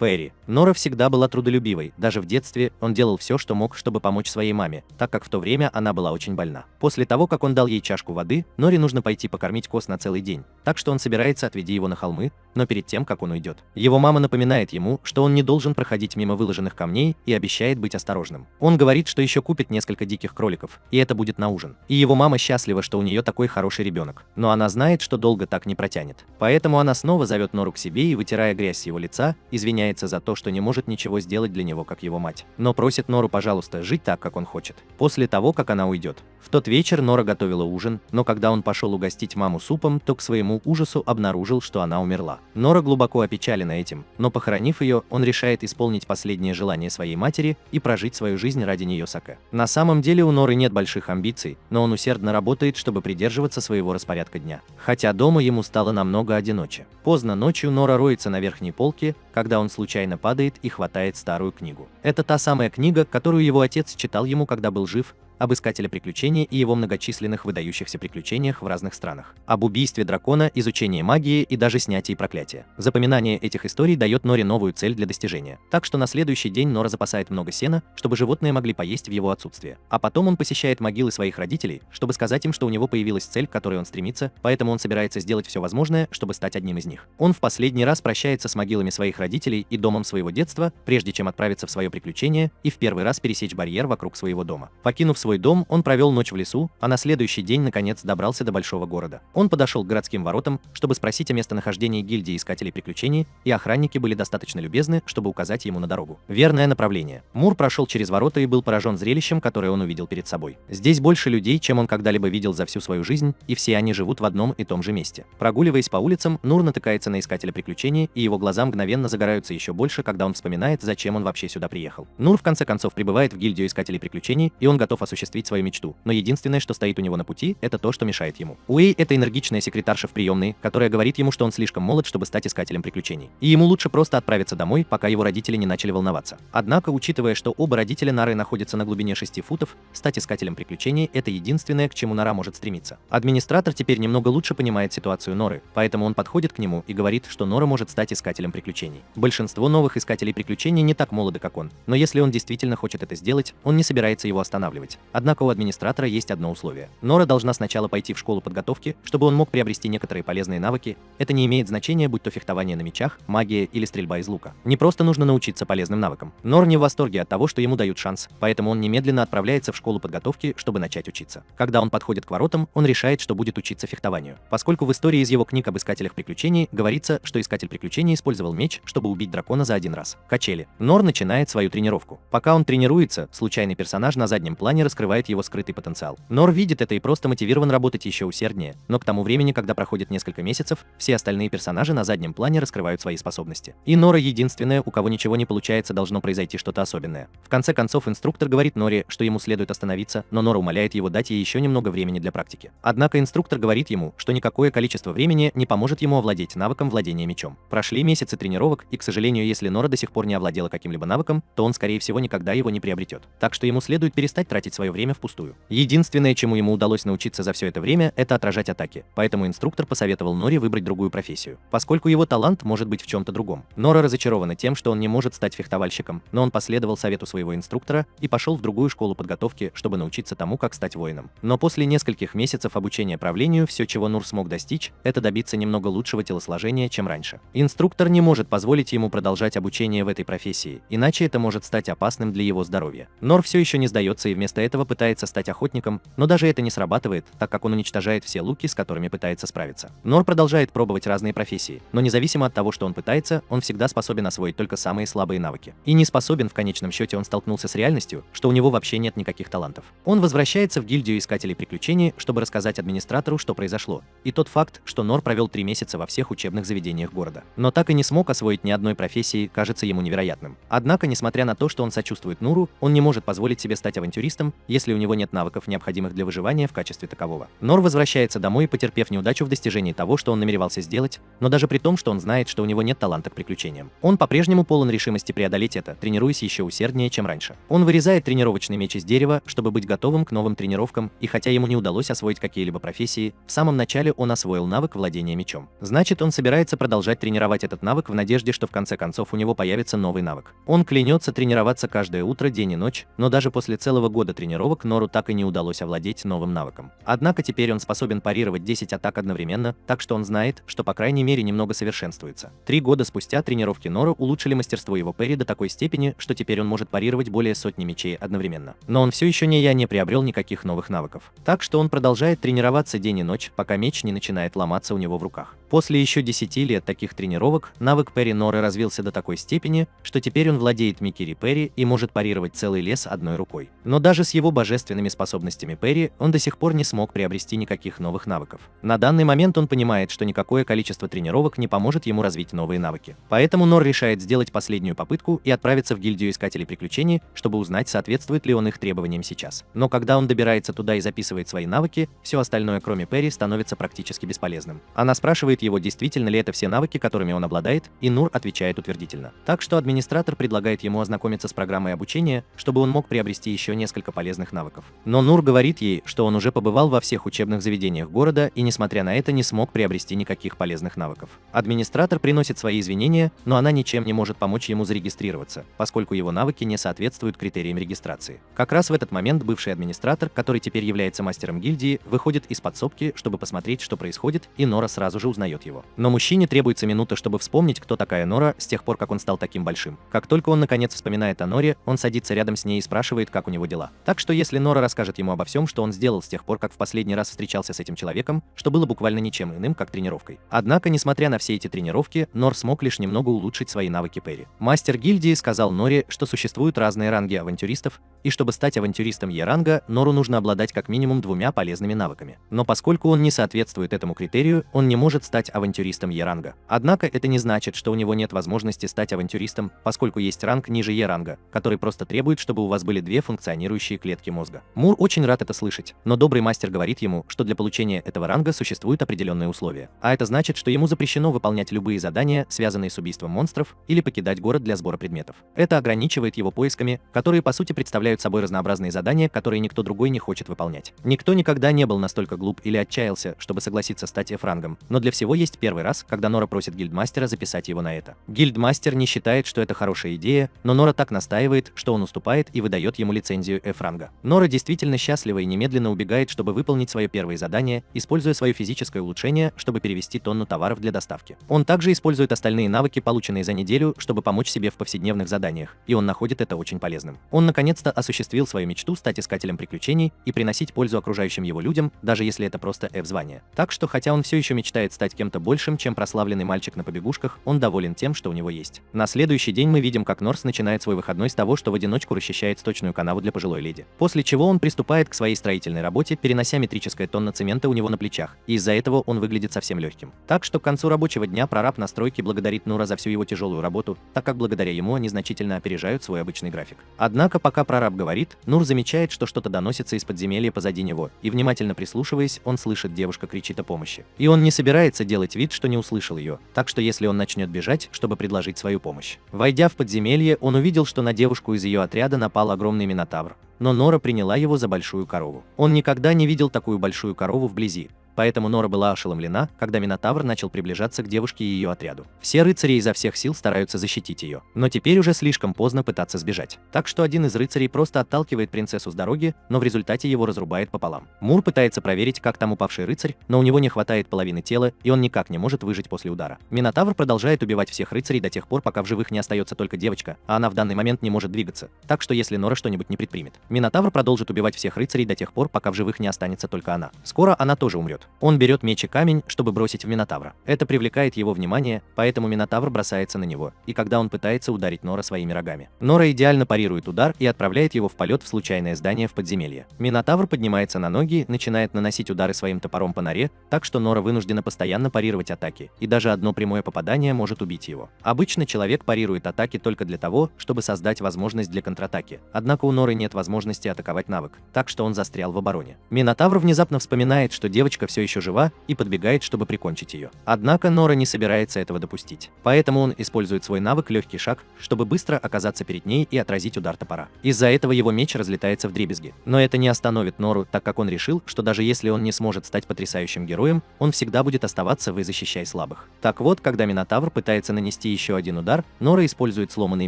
Перри. Нора всегда была трудолюбивой, даже в детстве он делал все, что мог, чтобы помочь своей маме, так как в то время она была очень больна. После того, как он дал ей чашку воды, Норе нужно пойти покормить коз на целый день, так что он собирается отведи его на холмы, но перед тем, как он уйдет, его мама напоминает ему, что он не должен проходить мимо выложенных камней и обещает быть осторожным. Он говорит, что еще купит несколько диких кроликов, и это будет на ужин. И его мама счастлива, что у нее такой хороший ребенок, но она знает, что долго так не протянет. Поэтому она снова зовет Нору к себе и, вытирая грязь с его лица, извиняется за то, что не может ничего сделать для него, как его мать, но просит Нору, пожалуйста, жить так, как он хочет. После того, как она уйдет. В тот вечер Нора готовила ужин, но когда он пошел угостить маму супом, то к своему ужасу обнаружил, что она умерла. Нора глубоко опечалена этим, но похоронив ее, он решает исполнить последнее желание своей матери и прожить свою жизнь ради нее Саке. На самом деле у Норы нет больших амбиций, но он усердно работает, чтобы придерживаться своего распорядка дня. Хотя дома ему стало намного одиноче. Поздно ночью Нора роется на верхней полке, когда он случайно падает и хватает старую книгу. Это та самая книга, которую его отец читал ему, когда был жив, об искателе приключений и его многочисленных выдающихся приключениях в разных странах, об убийстве дракона, изучении магии и даже снятии проклятия. Запоминание этих историй дает Норе новую цель для достижения. Так что на следующий день Нора запасает много сена, чтобы животные могли поесть в его отсутствие. А потом он посещает могилы своих родителей, чтобы сказать им, что у него появилась цель, к которой он стремится, поэтому он собирается сделать все возможное, чтобы стать одним из них. Он в последний раз прощается с могилами своих родителей и домом своего детства, прежде чем отправиться в свое приключение и в первый раз пересечь барьер вокруг своего дома. Покинув свой дом, он провел ночь в лесу, а на следующий день наконец добрался до большого города. Он подошел к городским воротам, чтобы спросить о местонахождении гильдии искателей приключений, и охранники были достаточно любезны, чтобы указать ему на дорогу. Верное направление. Мур прошел через ворота и был поражен зрелищем, которое он увидел перед собой. Здесь больше людей, чем он когда-либо видел за всю свою жизнь, и все они живут в одном и том же месте. Прогуливаясь по улицам, Нур натыкается на искателя приключений, и его глаза мгновенно загораются еще больше, когда он вспоминает, зачем он вообще сюда приехал. Нур в конце концов прибывает в гильдию искателей приключений, и он готов осуществить свою мечту, но единственное, что стоит у него на пути, это то, что мешает ему. Уэй — это энергичная секретарша в приемной, которая говорит ему, что он слишком молод, чтобы стать искателем приключений, и ему лучше просто отправиться домой, пока его родители не начали волноваться. Однако, учитывая, что оба родителя Нары находятся на глубине 6 футов, стать искателем приключений — это единственное, к чему Нора может стремиться. Администратор теперь немного лучше понимает ситуацию Норы, поэтому он подходит к нему и говорит, что Нора может стать искателем приключений. Большинство новых искателей приключений не так молоды, как он, но если он действительно хочет это сделать, он не собирается его останавливать. Однако у администратора есть одно условие. Нора должна сначала пойти в школу подготовки, чтобы он мог приобрести некоторые полезные навыки. Это не имеет значения, будь то фехтование на мечах, магия или стрельба из лука. Не просто нужно научиться полезным навыкам. Нор не в восторге от того, что ему дают шанс, поэтому он немедленно отправляется в школу подготовки, чтобы начать учиться. Когда он подходит к воротам, он решает, что будет учиться фехтованию. Поскольку в истории из его книг об искателях приключений говорится, что искатель приключений использовал меч, чтобы убить дракона за один раз. Качели. Нор начинает свою тренировку. Пока он тренируется, случайный персонаж на заднем плане раскрывает его скрытый потенциал. Нор видит это и просто мотивирован работать еще усерднее, но к тому времени, когда проходит несколько месяцев, все остальные персонажи на заднем плане раскрывают свои способности. И Нора единственная, у кого ничего не получается, должно произойти что-то особенное. В конце концов, инструктор говорит Норе, что ему следует остановиться, но Нора умоляет его дать ей еще немного времени для практики. Однако инструктор говорит ему, что никакое количество времени не поможет ему овладеть навыком владения мечом. Прошли месяцы тренировок, и, к сожалению, если Нора до сих пор не овладела каким-либо навыком, то он, скорее всего, никогда его не приобретет. Так что ему следует перестать тратить свое время впустую. Единственное, чему ему удалось научиться за все это время, это отражать атаки, поэтому инструктор посоветовал Норе выбрать другую профессию, поскольку его талант может быть в чем-то другом. Нора разочарована тем, что он не может стать фехтовальщиком, но он последовал совету своего инструктора и пошел в другую школу подготовки, чтобы научиться тому, как стать воином. Но после нескольких месяцев обучения правлению, все, чего Нур смог достичь, это добиться немного лучшего телосложения, чем раньше. Инструктор не может позволить ему продолжать обучение в этой профессии, иначе это может стать опасным для его здоровья. Нор все еще не сдается и вместо этого пытается стать охотником, но даже это не срабатывает, так как он уничтожает все луки, с которыми пытается справиться. Нор продолжает пробовать разные профессии, но независимо от того, что он пытается, он всегда способен освоить только самые слабые навыки. И не способен, в конечном счете он столкнулся с реальностью, что у него вообще нет никаких талантов. Он возвращается в гильдию искателей приключений, чтобы рассказать администратору, что произошло, и тот факт, что Нор провел 3 месяца во всех учебных заведениях города, но так и не смог освоить ни одной профессии, кажется ему невероятным. Однако, несмотря на то, что он сочувствует Нуру, он не может позволить себе стать авантюристом, если у него нет навыков, необходимых для выживания в качестве такового. Нор возвращается домой, потерпев неудачу в достижении того, что он намеревался сделать, но даже при том, что он знает, что у него нет таланта к приключениям. Он по-прежнему полон решимости преодолеть это, тренируясь еще усерднее, чем раньше. Он вырезает тренировочный меч из дерева, чтобы быть готовым к новым тренировкам, и хотя ему не удалось освоить какие-либо профессии, в самом начале он освоил навык владения мечом. Значит, он собирается продолжать тренировать этот навык в надежде, что в конце концов у него появится новый навык. Он клянется тренироваться каждое утро, день и ночь, но даже после целого года тренировок Нору так и не удалось овладеть новым навыком. Однако теперь он способен парировать 10 атак одновременно, так что он знает, что по крайней мере немного совершенствуется. 3 года спустя тренировки Нору улучшили мастерство его парри до такой степени, что теперь он может парировать более сотни мечей одновременно. Но он все еще не приобрел никаких новых навыков. Так что он продолжает тренироваться день и ночь, пока меч не начинает ломаться у него в руках. После еще 10 лет таких тренировок, навык парри Норы развился до такой степени, что теперь он владеет микири парри и может парировать целый лес одной рукой. Но даже с его божественными способностями парри он до сих пор не смог приобрести никаких новых навыков. На данный момент он понимает, что никакое количество тренировок не поможет ему развить новые навыки. Поэтому Нор решает сделать последнюю попытку и отправиться в гильдию искателей приключений, чтобы узнать, соответствует ли он их требованиям сейчас. Но когда он добирается туда и записывает свои навыки, все остальное, кроме парри, становится практически бесполезным. Она спрашивает его, действительно ли это все навыки, которыми он обладает, и Нур отвечает утвердительно. Так что администратор предлагает ему ознакомиться с программой обучения, чтобы он мог приобрести еще несколько полезных навыков. Но Нур говорит ей, что он уже побывал во всех учебных заведениях города и, несмотря на это, не смог приобрести никаких полезных навыков. Администратор приносит свои извинения, но она ничем не может помочь ему зарегистрироваться, поскольку его навыки не соответствуют критериям регистрации. Как раз в этот момент бывший администратор, который теперь является мастером гильдии, выходит из подсобки, чтобы посмотреть, что происходит, и Нора сразу же узнает его. Но мужчине требуется минута, чтобы вспомнить, кто такая Нора с тех пор, как он стал таким большим. Как только он наконец вспоминает о Норе, он садится рядом с ней и спрашивает, как у него дела. Так что если Нора расскажет ему обо всем, что он сделал с тех пор, как в последний раз встречался с этим человеком, что было буквально ничем иным, как тренировкой. Однако, несмотря на все эти тренировки, Нор смог лишь немного улучшить свои навыки парри. Мастер гильдии сказал Норе, что существуют разные ранги авантюристов, и чтобы стать авантюристом Е-ранга, Нору нужно обладать как минимум 2 полезными навыками. Но поскольку он не соответствует этому критерию, он не может стать авантюристом Е-ранга. Однако это не значит, что у него нет возможности стать авантюристом, поскольку есть ранг ниже Е-ранга, который просто требует, чтобы у вас были 2 функционирующие клетки мозга. Мур очень рад это слышать, но добрый мастер говорит ему, что для получения этого ранга существуют определенные условия. А это значит, что ему запрещено выполнять любые задания, связанные с убийством монстров, или покидать город для сбора предметов. Это ограничивает его поисками, которые по сути представляют собой разнообразные задания, которые никто другой не хочет выполнять. Никто никогда не был настолько глуп или отчаялся, чтобы согласиться стать F-рангом, но для всего есть первый раз, когда Нора просит гильдмастера записать его на это. Гильдмастер не считает, что это хорошая идея, но Нора так настаивает, что он уступает и выдает ему лицензию F-ранга. Нора действительно счастлива и немедленно убегает, чтобы выполнить свое первое задание, используя свое физическое улучшение, чтобы перевести тонну товаров для доставки. Он также использует остальные навыки, полученные за неделю, чтобы помочь себе в повседневных заданиях, и он находит это очень полезным. Он наконец-то осуществил свою мечту стать искателем приключений и приносить пользу окружающим его людям, даже если это просто F-звание. Так что, хотя он все еще мечтает стать кем-то большим, чем прославленный мальчик на побегушках, он доволен тем, что у него есть. На следующий день мы видим, как Норс начинает свой выходной с того, что в одиночку расчищает сточную канаву для пожилой леди. После чего он приступает к своей строительной работе, перенося метрическая тонна цемента у него на плечах, и из-за этого он выглядит совсем легким. Так что к концу рабочего дня прораб на стройке благодарит Нура за всю его тяжелую работу, так как благодаря ему они значительно опережают свой обычный график. Однако, пока прораб говорит, Нур замечает, что что-то доносится из подземелья позади него, и внимательно прислушиваясь, он слышит, девушка кричит о помощи. И он не собирается делать вид, что не услышал ее, так что если он начнет бежать, чтобы предложить свою помощь. Войдя в подземелье, он увидел, что на девушку из ее отряда напал огромный минотавр, но Нора приняла его за большую корову. Он никогда не видел такую большую корову вблизи. Поэтому Нора была ошеломлена, когда Минотавр начал приближаться к девушке и ее отряду. Все рыцари изо всех сил стараются защитить ее, но теперь уже слишком поздно пытаться сбежать. Так что один из рыцарей просто отталкивает принцессу с дороги, но в результате его разрубает пополам. Мур пытается проверить, как там упавший рыцарь, но у него не хватает половины тела, и он никак не может выжить после удара. Минотавр продолжает убивать всех рыцарей до тех пор, пока в живых не остается только девочка, а она в данный момент не может двигаться. Так что если Нора что-нибудь не предпримет, Минотавр продолжит убивать всех рыцарей до тех пор, пока в живых не останется только она. Скоро она тоже умрет. вперед. Он берет меч и камень, чтобы бросить в Минотавра. Это привлекает его внимание, поэтому Минотавр бросается на него, и когда он пытается ударить Нора своими рогами, Нора идеально парирует удар и отправляет его в полет в случайное здание в подземелье. Минотавр поднимается на ноги, начинает наносить удары своим топором по норе, так что Нора вынуждена постоянно парировать атаки, и даже одно прямое попадание может убить его. Обычно человек парирует атаки только для того, чтобы создать возможность для контратаки, однако у Норы нет возможности атаковать навык, так что он застрял в обороне. Минотавр внезапно вспоминает, что девочка все еще жива, и подбегает, чтобы прикончить ее. Однако Нора не собирается этого допустить, поэтому он использует свой навык «Легкий шаг», чтобы быстро оказаться перед ней и отразить удар топора. Из-за этого его меч разлетается вдребезги. Но это не остановит Нору, так как он решил, что даже если он не сможет стать потрясающим героем, он всегда будет оставаться в «И защищай слабых». Так вот, когда Минотавр пытается нанести еще один удар, Нора использует сломанный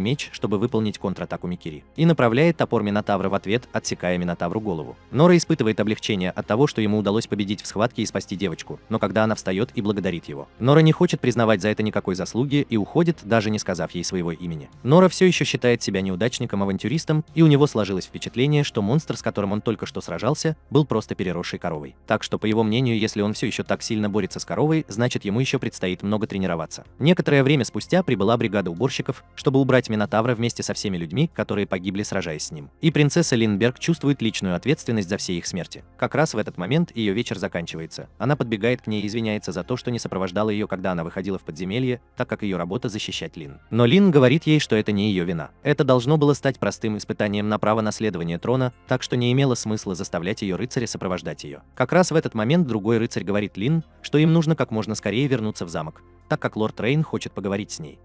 меч, чтобы выполнить контратаку Микири, и направляет топор Минотавра в ответ, отсекая Минотавру голову. Нора испытывает облегчение от того, что ему удалось победить в схватке и спасти девочку, но когда она встает и благодарит его, Нора не хочет признавать за это никакой заслуги и уходит, даже не сказав ей своего имени. Нора все еще считает себя неудачником-авантюристом, и у него сложилось впечатление, что монстр, с которым он только что сражался, был просто переросшей коровой. Так что, по его мнению, если он все еще так сильно борется с коровой, значит ему еще предстоит много тренироваться. Некоторое время спустя прибыла бригада уборщиков, чтобы убрать Минотавра вместе со всеми людьми, которые погибли, сражаясь с ним. И принцесса Линберг чувствует личную ответственность за все их смерти. Как раз в этот момент ее вечер заканчивается. Она подбегает к ней и извиняется за то, что не сопровождала ее, когда она выходила в подземелье, так как ее работа защищать Лин. Но Лин говорит ей, что это не ее вина. Это должно было стать простым испытанием на право наследования трона, так что не имело смысла заставлять ее рыцаря сопровождать ее. Как раз в этот момент другой рыцарь говорит Лин, что им нужно как можно скорее вернуться в замок, так как лорд Рейн хочет поговорить с ней.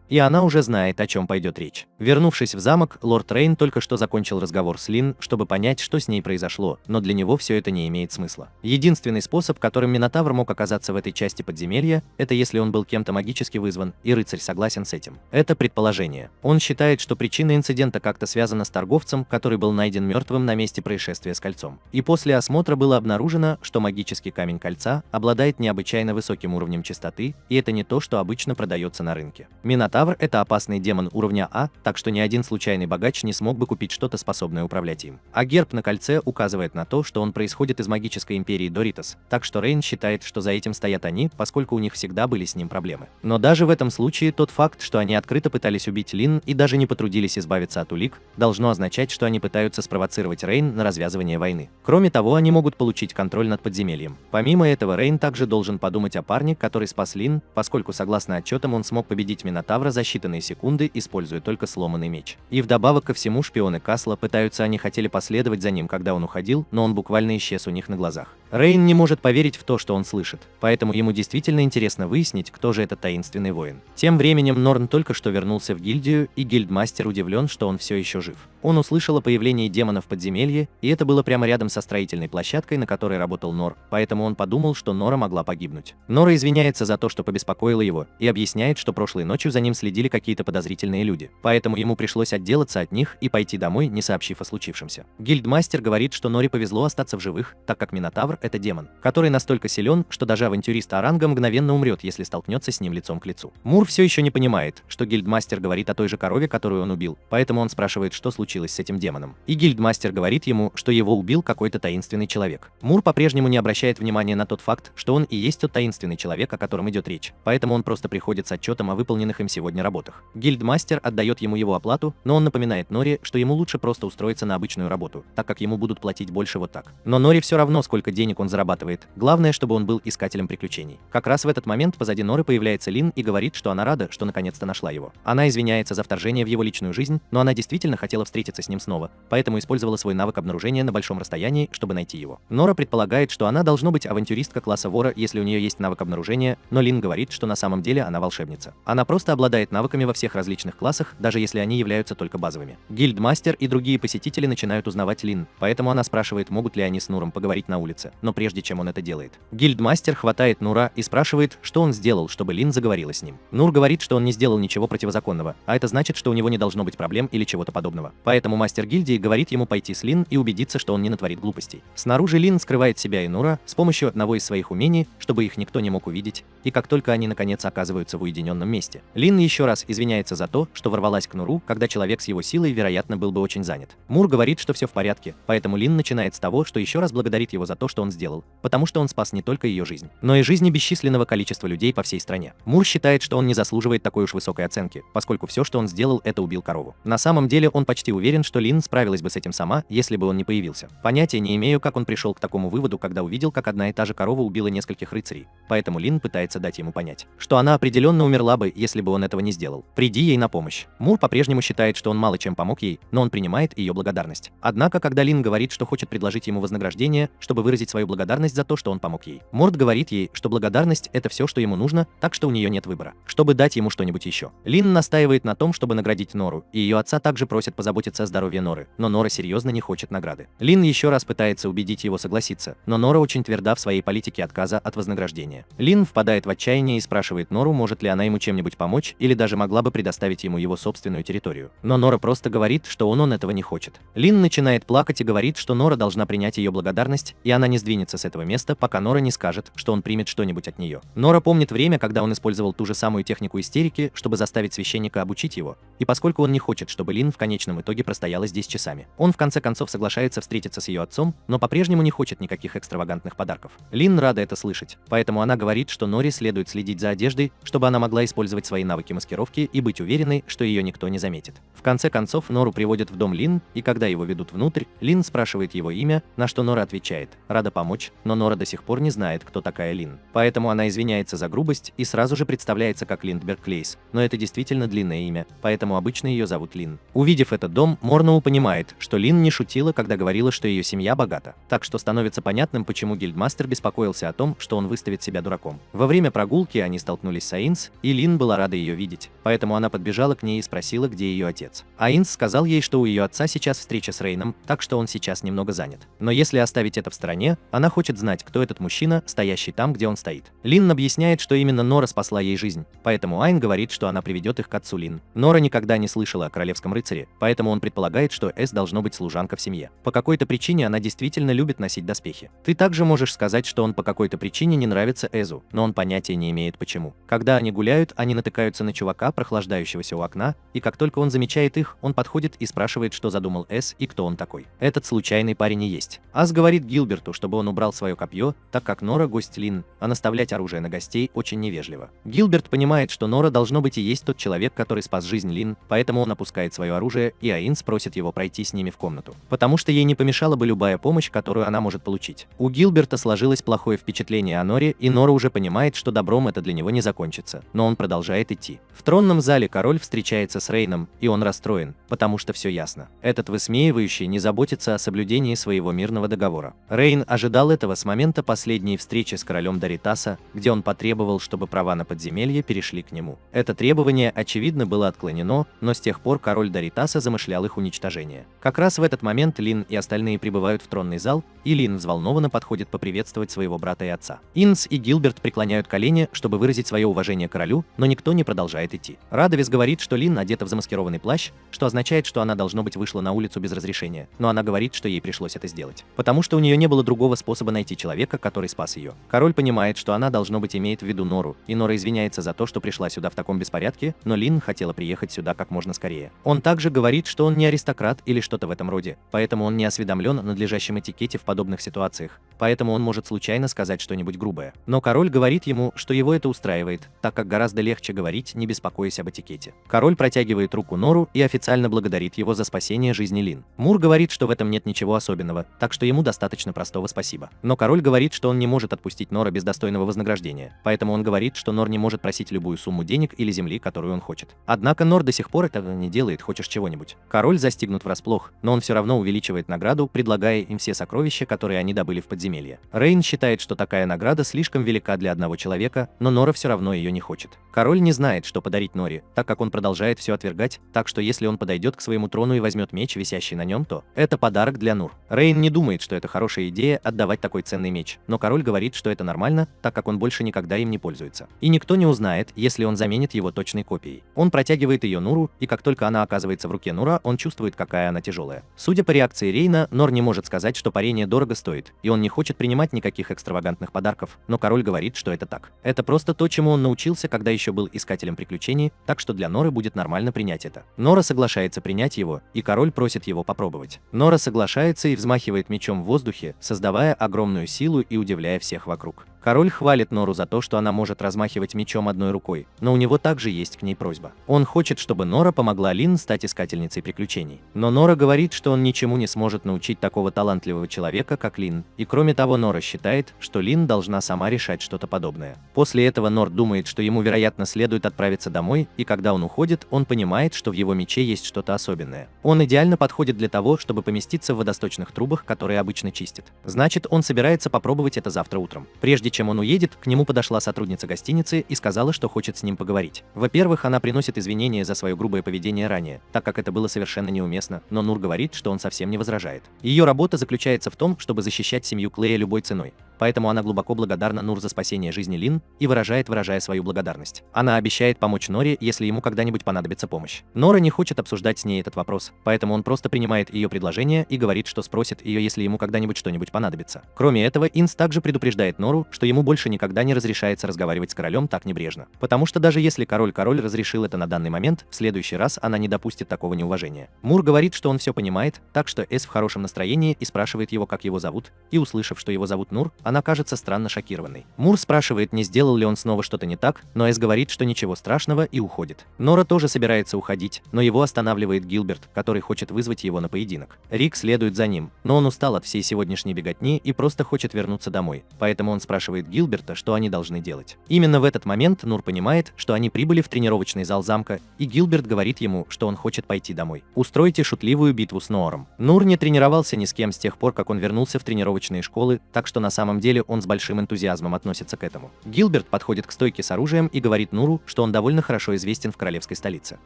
И она уже знает, о чем пойдет речь. Вернувшись в замок, лорд Рейн только что закончил разговор с Лин, чтобы понять, что с ней произошло, но для него все это не имеет смысла. Единственный способ, которым Минотавр мог оказаться в этой части подземелья, это если он был кем-то магически вызван, и рыцарь согласен с этим. Это предположение. Он считает, что причина инцидента как-то связана с торговцем, который был найден мертвым на месте происшествия с кольцом. И после осмотра было обнаружено, что магический камень кольца обладает необычайно высоким уровнем чистоты, и это не то, что обычно продается на рынке. Минотавр — это опасный демон уровня А, так что ни один случайный богач не смог бы купить что-то, способное управлять им. А герб на кольце указывает на то, что он происходит из магической империи Доритас, так что Рейн считает, что за этим стоят они, поскольку у них всегда были с ним проблемы. Но даже в этом случае тот факт, что они открыто пытались убить Лин и даже не потрудились избавиться от улик, должно означать, что они пытаются спровоцировать Рейн на развязывание войны. Кроме того, они могут получить контроль над подземельем. Помимо этого, Рейн также должен подумать о парне, который спас Лин, поскольку, согласно отчетам, он смог победить Минотавра за считанные секунды, используя только сломанный меч. И вдобавок ко всему, шпионы Касла пытаются, они хотели последовать за ним, когда он уходил, но он буквально исчез у них на глазах. Рейн не может поверить в то, что он слышит, поэтому ему действительно интересно выяснить, кто же этот таинственный воин. Тем временем Норн только что вернулся в гильдию, и гильдмастер удивлен, что он все еще жив. Он услышал о появлении демона в подземелье, и это было прямо рядом со строительной площадкой, на которой работал Нор, поэтому он подумал, что Нора могла погибнуть. Нора извиняется за то, что побеспокоила его, и объясняет, что прошлой ночью за ним следили какие-то подозрительные люди, поэтому ему пришлось отделаться от них и пойти домой, не сообщив о случившемся. Гильдмастер говорит, что Норе повезло остаться в живых, так как Минотавр — это демон, который настолько силен, что даже авантюрист Аранга мгновенно умрет, если столкнется с ним лицом к лицу. Мур все еще не понимает, что гильдмастер говорит о той же корове, которую он убил, поэтому он спрашивает, что случилось с этим демоном. И гильдмастер говорит ему, что его убил какой-то таинственный человек. Мур по-прежнему не обращает внимания на тот факт, что он и есть тот таинственный человек, о котором идет речь, поэтому он просто приходит с отчетом о выполненных им сегодня работах. Гильдмастер отдает ему его оплату, но он напоминает Норе, что ему лучше просто устроиться на обычную работу, так как ему будут платить больше вот так. Но Норе все равно, сколько денег он зарабатывает, главное, чтобы он был искателем приключений. Как раз в этот момент позади Норы появляется Лин и говорит, что она рада, что наконец-то нашла его. Она извиняется за вторжение в его личную жизнь, но она действительно хотела встретиться с ним снова, поэтому использовала свой навык обнаружения на большом расстоянии, чтобы найти его. Нора предполагает, что она должна быть авантюристка класса вора, если у нее есть навык обнаружения, но Лин говорит, что на самом деле она волшебница. Она просто обладает навыками во всех различных классах, даже если они являются только базовыми. Гильдмастер и другие посетители начинают узнавать Лин, поэтому она спрашивает, могут ли они с Нуром поговорить на улице, но прежде чем он это делает, гильдмастер хватает Нура и спрашивает, что он сделал, чтобы Лин заговорила с ним. Нур говорит, что он не сделал ничего противозаконного, а это значит, что у него не должно быть проблем или чего-то подобного. Поэтому мастер гильдии говорит ему пойти с Лин и убедиться, что он не натворит глупостей. Снаружи Лин скрывает себя и Нора с помощью одного из своих умений, чтобы их никто не мог увидеть, и как только они наконец оказываются в уединенном месте, Лин еще раз извиняется за то, что ворвалась к Нуру, когда человек с его силой, вероятно, был бы очень занят. Мур говорит, что все в порядке, поэтому Лин начинает с того, что еще раз благодарит его за то, что он сделал, потому что он спас не только ее жизнь, но и жизни бесчисленного количества людей по всей стране. Мур считает, что он не заслуживает такой уж высокой оценки, поскольку все, что он сделал, это убил корову. На самом деле он почти уверен, что Лин справилась бы с этим сама, если бы он не появился. Понятия не имею, как он пришел к такому выводу, когда увидел, как одна и та же корова убила нескольких рыцарей, поэтому Лин пытается дать ему понять, что она определенно умерла бы, если бы он этого не сделал. Приди ей на помощь. Мур по-прежнему считает, что он мало чем помог ей, но он принимает ее благодарность. Однако, когда Лин говорит, что хочет предложить ему вознаграждение, чтобы выразить свою благодарность за то, что он помог ей, Морд говорит ей, что благодарность — это все, что ему нужно, так что у нее нет выбора, чтобы дать ему что-нибудь еще. Лин настаивает на том, чтобы наградить Нору, и ее отца также просят позаботиться о здоровье Норы, но Нора серьезно не хочет награды. Лин еще раз пытается убедить его согласиться, но Нора очень тверда в своей политике отказа от вознаграждения. Лин впадает в отчаяние и спрашивает Нору, может ли она ему чем-нибудь помочь или даже могла бы предоставить ему его собственную территорию. Но Нора просто говорит, что он этого не хочет. Лин начинает плакать и говорит, что Нора должна принять ее благодарность, и она не сдвинется с этого места, пока Нора не скажет, что он примет что-нибудь от нее. Нора помнит время, когда он использовал ту же самую технику истерики, чтобы заставить священника обучить его, и поскольку он не хочет, чтобы Лин в конечном итоге простояла здесь часами, он в конце концов соглашается встретиться с ее отцом, но по-прежнему не хочет никаких экстравагантных подарков. Лин рада это слышать, поэтому она говорит, что Норе следует следить за одеждой, чтобы она могла использовать свои навыки маскировки и быть уверенной, что ее никто не заметит. В конце концов, Нору приводят в дом Лин, и когда его ведут внутрь, Лин спрашивает его имя, на что Нора отвечает: «Рада помочь», но Нора до сих пор не знает, кто такая Лин. Поэтому она извиняется за грубость и сразу же представляется как Линдберг Клейс, но это действительно длинное имя, поэтому обычно ее зовут Лин. Увидев этот дом, Морноу понимает, что Лин не шутила, когда говорила, что ее семья богата. Так что становится понятным, почему гильдмастер беспокоился о том, что он выставит себя дураком. Во время прогулки они столкнулись с Аинс, и Лин была рада ее видеть, поэтому она подбежала к ней и спросила, где ее отец. Аинс сказал ей, что у ее отца сейчас встреча с Рейном, так что он сейчас немного занят. Но если оставить это в стороне, она хочет знать, кто этот мужчина, стоящий там, где он стоит. Лин объясняет, что именно Нора спасла ей жизнь, поэтому Айн говорит, что она приведет их к отцу Лин. Нора никогда не слышала о королевском рыцаре, поэтому он предполагает, что Эс должно быть служанка в семье. По какой-то причине она действительно любит носить доспехи. Ты также можешь сказать, что он по какой-то причине не нравится Эзу, но он понятия не имеет почему. Когда они гуляют, они натыкаются на чувака, прохлаждающегося у окна, и как только он замечает их, он подходит и спрашивает, что задумал Эс и кто он такой. Этот случайный парень и есть. Ас говорит Гилберту, чтобы он убрал свое копье, так как Нора гость Лин, а наставлять оружие на гостей очень невежливо. Гилберт понимает, что Нора должно быть и есть тот человек, который спас жизнь Лин, поэтому он опускает свое оружие, и Аинс просит его пройти с ними в комнату, потому что ей не помешала бы любая помощь, которую она может получить. У Гилберта сложилось плохое впечатление о Норе, и Нора уже понимает, что добром это для него не закончится, но он продолжает идти. В тронном зале король встречается с Рейном, и он расстроен, потому что все ясно. Этот высмеивающий не заботится о соблюдении своего мирного договора. Рейн ожидал этого с момента последней встречи с королем Даритаса, где он потребовал, чтобы права на подземелье перешли к нему. Это требование, очевидно, было отклонено, но с тех пор король Даритаса замышлял их уничтожение. Как раз в этот момент Лин и остальные прибывают в тронный зал, и Лин взволнованно подходит поприветствовать своего брата и отца. Инс и Гилберт преклоняют колени, чтобы выразить свое уважение королю, но никто не продолжает идти. Радовис говорит, что Лин одета в замаскированный плащ, что означает, что она должно быть вышла на улицу без разрешения, но она говорит, что ей пришлось это сделать, потому что у нее не было другого способа найти человека, который спас ее. Король понимает, что она должно быть имеет в виду Нору, и Нора извиняется за то, что пришла сюда в таком беспорядке, но Лин хотела приехать сюда как можно скорее. Он также говорит, что он не аристократ или что-то в этом роде, поэтому он не осведомлен о надлежащем этикете в подобных ситуациях, поэтому он может случайно сказать что-нибудь грубое. Но король говорит ему, что его это устраивает, так как гораздо легче говорить, не беспокоясь об этикете. Король протягивает руку Нору и официально благодарит его за спасение жизни Лин. Мур говорит, что в этом нет ничего особенного, так что ему достаточно простого спасибо. Но король говорит, что он не может отпустить Нора без достойного вознаграждения, поэтому он говорит, что Нор не может просить любую сумму денег или земли, которую он хочет. Однако Нор до сих пор этого не делает, хочешь чего-нибудь. Король застигнут врасплох, но он все равно увеличивает награду, предлагая им все сокровища, которые они добыли в подземелье. Рейн считает, что такая награда слишком велика для одного человека, но Нора все равно ее не хочет. Король не знает, что подарить Норе, так как он продолжает все отвергать, так что если он подойдет к своему трону и возьмет меч, висящий на нем, то это подарок для Нур. Рейн не думает, что это хорошая идея отдавать такой ценный меч, но король говорит, что это нормально, так как он больше никогда им не пользуется. И никто не узнает, если он заменит его точной копией. Он протягивает ее копье Нуру, и как только она оказывается в руке Нура, он чувствует, какая она тяжелая. Судя по реакции Рейна, Нор не может сказать, что парение дорого стоит, и он не хочет принимать никаких экстравагантных подарков, но король говорит, что это так. Это просто то, чему он научился, когда еще был искателем приключений, так что для Норы будет нормально принять это. Нора соглашается принять его, и король просит его попробовать. Нора соглашается и взмахивает мечом в воздухе, создавая огромную силу и удивляя всех вокруг. Король хвалит Нору за то, что она может размахивать мечом одной рукой, но у него также есть к ней просьба. Он хочет, чтобы Нора помогла Лин стать искательницей приключений. Но Нора говорит, что он ничему не сможет научить такого талантливого человека, как Лин, и кроме того, Нора считает, что Лин должна сама решать что-то подобное. После этого Нор думает, что ему, вероятно, следует отправиться домой, и когда он уходит, он понимает, что в его мече есть что-то особенное. Он идеально подходит для того, чтобы поместиться в водосточных трубах, которые обычно чистят. Значит, он собирается попробовать это завтра утром. Прежде чем он уедет, к нему подошла сотрудница гостиницы и сказала, что хочет с ним поговорить. Во-первых, она приносит извинения за свое грубое поведение ранее, так как это было совершенно неуместно, но Нур говорит, что он совсем не возражает. Ее работа заключается в том, чтобы защищать семью Клея любой ценой. Поэтому она глубоко благодарна Нур за спасение жизни Лин и выражая свою благодарность. Она обещает помочь Норе, если ему когда-нибудь понадобится помощь. Нора не хочет обсуждать с ней этот вопрос, поэтому он просто принимает ее предложение и говорит, что спросит ее, если ему когда-нибудь что-нибудь понадобится. Кроме этого, Инс также предупреждает Нору, что ему больше никогда не разрешается разговаривать с королем так небрежно. Потому что даже если король разрешил это на данный момент, в следующий раз она не допустит такого неуважения. Мур говорит, что он все понимает, так что Эс в хорошем настроении и спрашивает его, как его зовут, и услышав, что его зовут Нур, она кажется странно шокированной. Мур спрашивает, не сделал ли он снова что-то не так, но Эс говорит, что ничего страшного, и уходит. Нора тоже собирается уходить, но его останавливает Гилберт, который хочет вызвать его на поединок. Рик следует за ним, но он устал от всей сегодняшней беготни и просто хочет вернуться домой, поэтому он спрашивает Гилберта, что они должны делать. Именно в этот момент Нур понимает, что они прибыли в тренировочный зал замка, и Гилберт говорит ему, что он хочет пойти домой. Устройте шутливую битву с Нором. Нур не тренировался ни с кем с тех пор, как он вернулся в тренировочные школы, так что на самом деле он с большим энтузиазмом относится к этому. Гилберт подходит к стойке с оружием и говорит Нуру, что он довольно хорошо известен в королевской столице.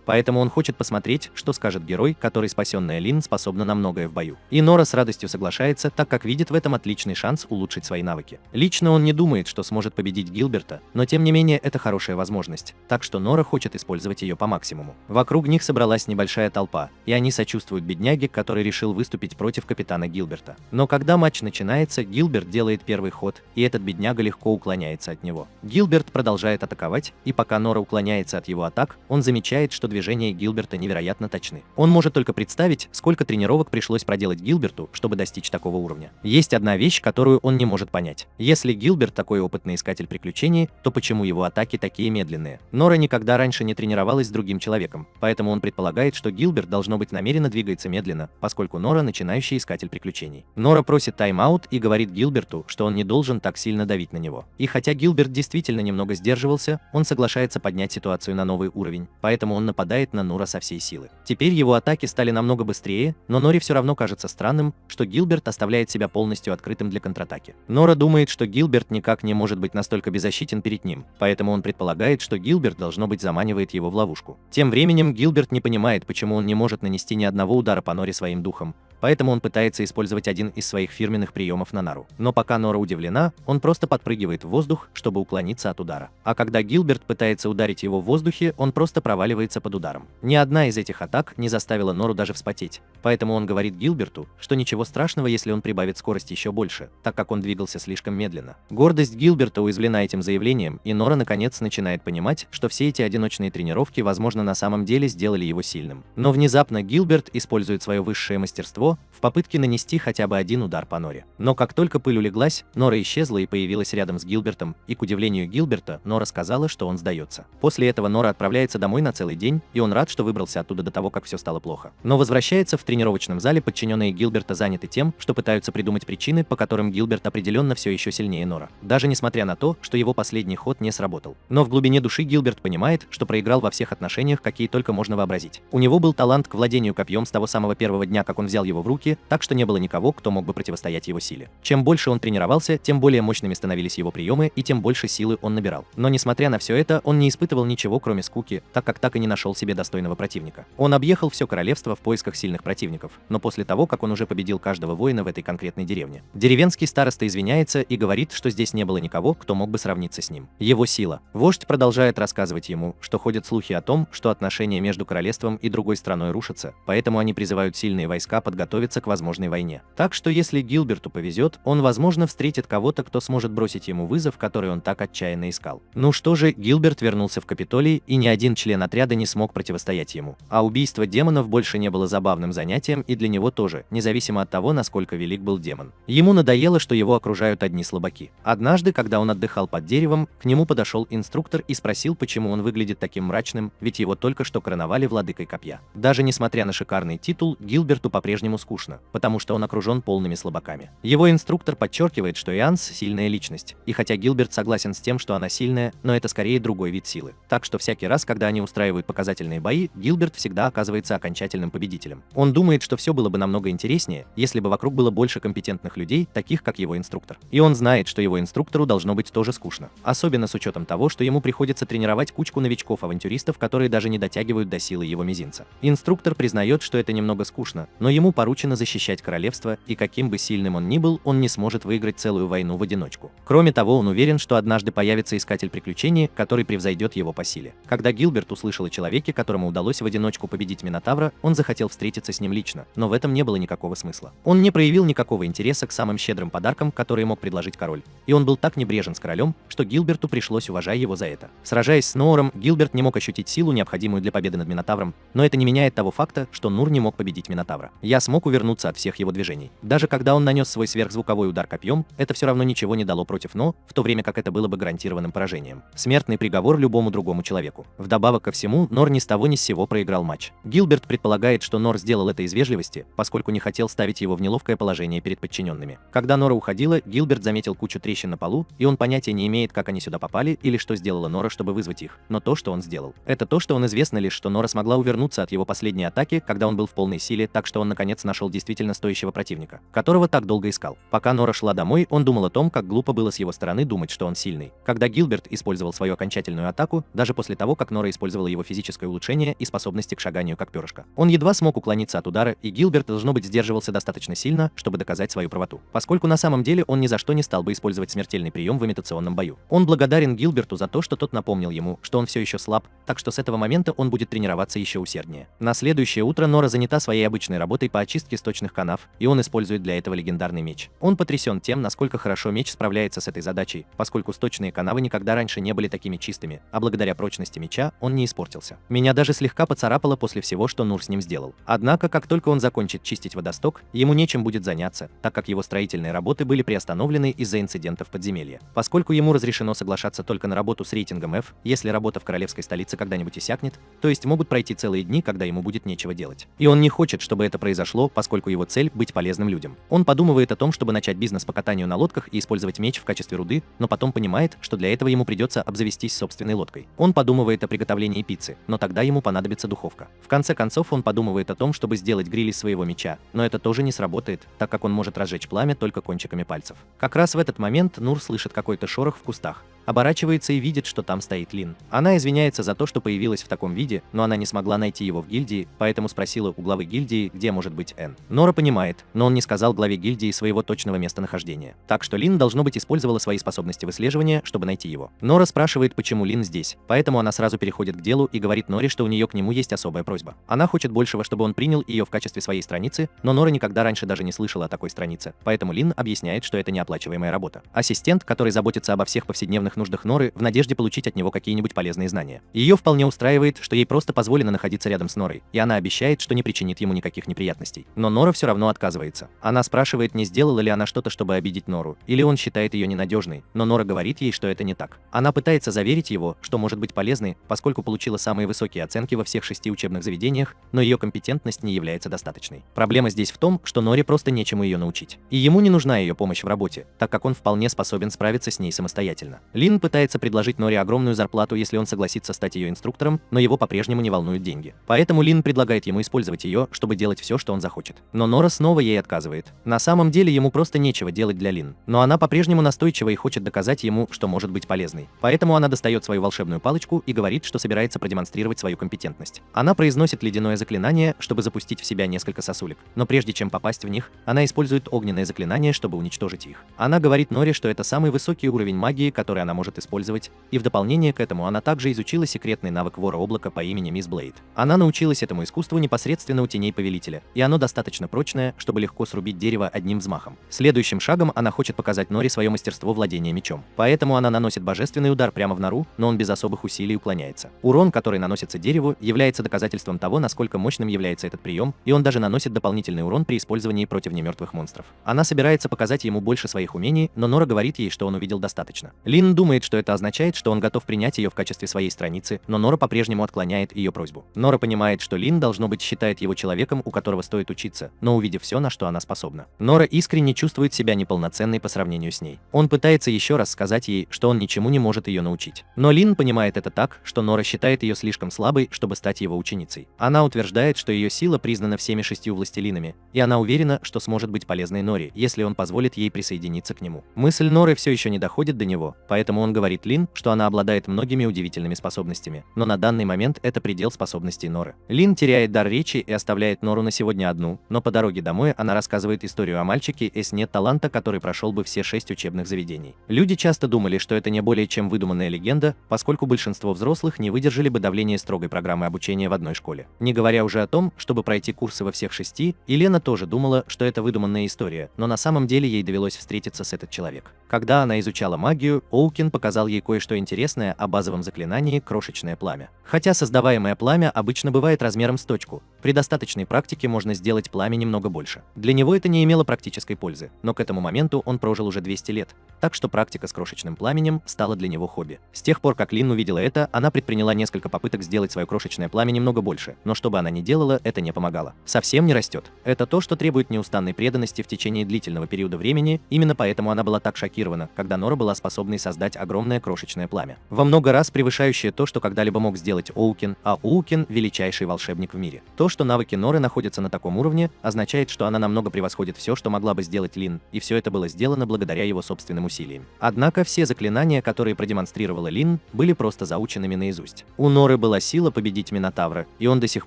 Поэтому он хочет посмотреть, что скажет герой, который спасенная Лин способна на многое в бою. И Нора с радостью соглашается, так как видит в этом отличный шанс улучшить свои навыки. Лично он не думает, что сможет победить Гилберта, но тем не менее это хорошая возможность, так что Нора хочет использовать ее по максимуму. Вокруг них собралась небольшая толпа, и они сочувствуют бедняге, который решил выступить против капитана Гилберта. Но когда матч начинается, Гилберт делает первый ход, и этот бедняга легко уклоняется от него. Гилберт продолжает атаковать, и пока Нора уклоняется от его атак, он замечает, что движения Гилберта невероятно точны. Он может только представить, сколько тренировок пришлось проделать Гилберту, чтобы достичь такого уровня. Есть одна вещь, которую он не может понять. Если Гилберт такой опытный искатель приключений, то почему его атаки такие медленные? Нора никогда раньше не тренировалась с другим человеком, поэтому он предполагает, что Гилберт должно быть намеренно двигается медленно, поскольку Нора начинающий искатель приключений. Нора просит тайм-аут и говорит Гилберту, что он не должен так сильно давить на него. И хотя Гилберт действительно немного сдерживался, он соглашается поднять ситуацию на новый уровень, поэтому он нападает на Нура со всей силы. Теперь его атаки стали намного быстрее, но Норе все равно кажется странным, что Гилберт оставляет себя полностью открытым для контратаки. Нора думает, что Гилберт никак не может быть настолько беззащитен перед ним, поэтому он предполагает, что Гилберт должно быть заманивает его в ловушку. Тем временем Гилберт не понимает, почему он не может нанести ни одного удара по Норе своим духом, поэтому он пытается использовать один из своих фирменных приемов на Нору. Но пока Нора удивлена, он просто подпрыгивает в воздух, чтобы уклониться от удара. А когда Гилберт пытается ударить его в воздухе, он просто проваливается под ударом. Ни одна из этих атак не заставила Нору даже вспотеть, поэтому он говорит Гилберту, что ничего страшного, если он прибавит скорость еще больше, так как он двигался слишком медленно. Гордость Гилберта уязвлена этим заявлением, и Нора наконец начинает понимать, что все эти одиночные тренировки, возможно, на самом деле сделали его сильным. Но внезапно Гилберт использует свое высшее мастерство в попытке нанести хотя бы один удар по Норе. Но как только пыль улеглась, Нора исчезла и появилась рядом с Гилбертом, и к удивлению Гилберта, Нора сказала, что он сдается. После этого Нора отправляется домой на целый день, и он рад, что выбрался оттуда до того, как все стало плохо. Но возвращается в тренировочном зале, подчиненные Гилберта заняты тем, что пытаются придумать причины, по которым Гилберт определенно все еще сильнее Нора, даже несмотря на то, что его последний ход не сработал. Но в глубине души Гилберт понимает, что проиграл во всех отношениях, какие только можно вообразить. У него был талант к владению копьем с того самого первого дня, как он взял его его в руки, так что не было никого, кто мог бы противостоять его силе. Чем больше он тренировался, тем более мощными становились его приемы и тем больше силы он набирал. Но несмотря на все это, он не испытывал ничего, кроме скуки, так как так и не нашел себе достойного противника. Он объехал все королевство в поисках сильных противников, но после того, как он уже победил каждого воина в этой конкретной деревне, деревенский староста извиняется и говорит, что здесь не было никого, кто мог бы сравниться с ним. Его сила. Вождь продолжает рассказывать ему, что ходят слухи о том, что отношения между королевством и другой страной рушатся, поэтому они призывают сильные войска подготовиться к возможной войне. Так что если Гилберту повезет, он, возможно, встретит кого-то, кто сможет бросить ему вызов, который он так отчаянно искал. Ну что же, Гилберт вернулся в Капитолий, и ни один член отряда не смог противостоять ему. А убийство демонов больше не было забавным занятием и для него тоже, независимо от того, насколько велик был демон. Ему надоело, что его окружают одни слабаки. Однажды, когда он отдыхал под деревом, к нему подошел инструктор и спросил, почему он выглядит таким мрачным, ведь его только что короновали владыкой копья. Даже несмотря на шикарный титул, Гилберту по-прежнему скучно, потому что он окружен полными слабаками. Его инструктор подчеркивает, что Ианс – сильная личность, и хотя Гилберт согласен с тем, что она сильная, но это скорее другой вид силы. Так что всякий раз, когда они устраивают показательные бои, Гилберт всегда оказывается окончательным победителем. Он думает, что все было бы намного интереснее, если бы вокруг было больше компетентных людей, таких как его инструктор. И он знает, что его инструктору должно быть тоже скучно. Особенно с учетом того, что ему приходится тренировать кучку новичков-авантюристов, которые даже не дотягивают до силы его мизинца. Инструктор признает, что это немного скучно, но ему поручено защищать королевство, и каким бы сильным он ни был, он не сможет выиграть целую войну в одиночку. Кроме того, он уверен, что однажды появится искатель приключений, который превзойдет его по силе. Когда Гилберт услышал о человеке, которому удалось в одиночку победить Минотавра, он захотел встретиться с ним лично, но в этом не было никакого смысла. Он не проявил никакого интереса к самым щедрым подаркам, которые мог предложить король, и он был так небрежен с королем, что Гилберту пришлось уважать его за это. Сражаясь с Ноором, Гилберт не мог ощутить силу, необходимую для победы над Минотавром, но это не меняет того факта, что Нур не мог победить Минотавра. Я смог увернуться от всех его движений. Даже когда он нанес свой сверхзвуковой удар копьем, это все равно ничего не дало против Но, в то время как это было бы гарантированным поражением. Смертный приговор любому другому человеку. Вдобавок ко всему, Нор ни с того ни с сего проиграл матч. Гилберт предполагает, что Нор сделал это из вежливости, поскольку не хотел ставить его в неловкое положение перед подчиненными. Когда Нора уходила, Гилберт заметил кучу трещин на полу, и он понятия не имеет, как они сюда попали или что сделала Нора, чтобы вызвать их. Но то, что он сделал, это то, что он известно лишь, что Нора смогла увернуться от его последней атаки, когда он был в полной силе, так что он наконец нашел действительно стоящего противника, которого так долго искал. Пока Нора шла домой, он думал о том, как глупо было с его стороны думать, что он сильный. Когда Гилберт использовал свою окончательную атаку, даже после того, как Нора использовала его физическое улучшение и способности к шаганию как перышко, он едва смог уклониться от удара, и Гилберт, должно быть, сдерживался достаточно сильно, чтобы доказать свою правоту, поскольку на самом деле он ни за что не стал бы использовать смертельный прием в имитационном бою. Он благодарен Гилберту за то, что тот напомнил ему, что он все еще слаб, так что с этого момента он будет тренироваться еще усерднее. На следующее утро Нора занята своей обычной работой по очистке сточных канав, и он использует для этого легендарный меч. Он потрясен тем, насколько хорошо меч справляется с этой задачей, поскольку сточные канавы никогда раньше не были такими чистыми, а благодаря прочности меча он не испортился. Меня даже слегка поцарапало после всего, что Нур с ним сделал. Однако, как только он закончит чистить водосток, ему нечем будет заняться, так как его строительные работы были приостановлены из-за инцидентов подземелья. Поскольку ему разрешено соглашаться только на работу с рейтингом F, если работа в королевской столице когда-нибудь иссякнет, то есть могут пройти целые дни, когда ему будет нечего делать. И он не хочет, чтобы это произошло, поскольку его цель – быть полезным людям. Он подумывает о том, чтобы начать бизнес по катанию на лодках и использовать меч в качестве руды, но потом понимает, что для этого ему придется обзавестись собственной лодкой. Он подумывает о приготовлении пиццы, но тогда ему понадобится духовка. В конце концов, он подумывает о том, чтобы сделать гриль из своего меча, но это тоже не сработает, так как он может разжечь пламя только кончиками пальцев. Как раз в этот момент Нур слышит какой-то шорох в кустах. Оборачивается и видит, что там стоит Лин. Она извиняется за то, что появилась в таком виде, но она не смогла найти его в гильдии, поэтому спросила у главы гильдии, где может быть Энн. Нора понимает, но он не сказал главе гильдии своего точного местонахождения. Так что Лин, должно быть, использовала свои способности выслеживания, чтобы найти его. Нора спрашивает, почему Лин здесь, поэтому она сразу переходит к делу и говорит Норе, что у нее к нему есть особая просьба. Она хочет большего, чтобы он принял ее в качестве своей страницы, но Нора никогда раньше даже не слышала о такой странице, поэтому Лин объясняет, что это неоплачиваемая работа. Ассистент, который заботится обо всех повседневных нуждах Норы в надежде получить от него какие-нибудь полезные знания. Ее вполне устраивает, что ей просто позволено находиться рядом с Норой, и она обещает, что не причинит ему никаких неприятностей. Но Нора все равно отказывается. Она спрашивает, не сделала ли она что-то, чтобы обидеть Нору, или он считает ее ненадежной, но Нора говорит ей, что это не так. Она пытается заверить его, что может быть полезной, поскольку получила самые высокие оценки во всех 6 учебных заведениях, но ее компетентность не является достаточной. Проблема здесь в том, что Норе просто нечему ее научить. И ему не нужна ее помощь в работе, так как он вполне способен справиться с ней самостоятельно. Лин Лин пытается предложить Норе огромную зарплату, если он согласится стать ее инструктором, но его по-прежнему не волнуют деньги. Поэтому Лин предлагает ему использовать ее, чтобы делать все, что он захочет. Но Нора снова ей отказывает. На самом деле ему просто нечего делать для Лин. Но она по-прежнему настойчива и хочет доказать ему, что может быть полезной. Поэтому она достает свою волшебную палочку и говорит, что собирается продемонстрировать свою компетентность. Она произносит ледяное заклинание, чтобы запустить в себя несколько сосулек. Но прежде чем попасть в них, она использует огненное заклинание, чтобы уничтожить их. Она говорит Норе, что это самый высокий уровень магии, который она может использовать, и в дополнение к этому она также изучила секретный навык вора облака по имени Мисс Блейд. Она научилась этому искусству непосредственно у теней повелителя, и оно достаточно прочное, чтобы легко срубить дерево одним взмахом. Следующим шагом она хочет показать Норе свое мастерство владения мечом. Поэтому она наносит божественный удар прямо в нору, но он без особых усилий уклоняется. Урон, который наносится дереву, является доказательством того, насколько мощным является этот прием, и он даже наносит дополнительный урон при использовании против немертвых монстров. Она собирается показать ему больше своих умений, но Нора говорит ей, что он увидел достаточно. Лин думает, что это означает, что он готов принять ее в качестве своей страницы, но Нора по-прежнему отклоняет ее просьбу. Нора понимает, что Лин, должно быть, считает его человеком, у которого стоит учиться, но увидев все, на что она способна, Нора искренне чувствует себя неполноценной по сравнению с ней. Он пытается еще раз сказать ей, что он ничему не может ее научить. Но Лин понимает это так, что Нора считает ее слишком слабой, чтобы стать его ученицей. Она утверждает, что ее сила признана всеми 6 властелинами, и она уверена, что сможет быть полезной Норе, если он позволит ей присоединиться к нему. Мысль Норы все еще не доходит до него, поэтому он говорит Лин, что она обладает многими удивительными способностями, но на данный момент это предел способностей Норы. Лин теряет дар речи и оставляет Нору на сегодня одну, но по дороге домой она рассказывает историю о мальчике с нет таланта, который прошел бы все 6 учебных заведений. Люди часто думали, что это не более чем выдуманная легенда, поскольку большинство взрослых не выдержали бы давления строгой программы обучения в одной школе. Не говоря уже о том, чтобы пройти курсы во всех 6, и Лена тоже думала, что это выдуманная история, но на самом деле ей довелось встретиться с этот человек. Когда она изучала магию, Оукин показал ей кое-что интересное о базовом заклинании «Крошечное пламя». Хотя создаваемое пламя обычно бывает размером с точку, при достаточной практике можно сделать пламя немного больше. Для него это не имело практической пользы, но к этому моменту он прожил уже 200 лет, так что практика с крошечным пламенем стала для него хобби. С тех пор, как Лин увидела это, она предприняла несколько попыток сделать свое крошечное пламя немного больше, но что бы она ни делала, это не помогало. Совсем не растет. Это то, что требует неустанной преданности в течение длительного периода времени, именно поэтому она была так шокирована, когда Нора была способной создать огромное крошечное пламя. Во много раз превышающее то, что когда-либо мог сделать Оукин, а Оукин – величайший волшебник в мире. То, что навыки Норы находятся на таком уровне, означает, что она намного превосходит все, что могла бы сделать Лин, и все это было сделано благодаря его собственным усилиям. Однако все заклинания, которые продемонстрировала Лин, были просто заученными наизусть. У Норы была сила победить Минотавра, и он до сих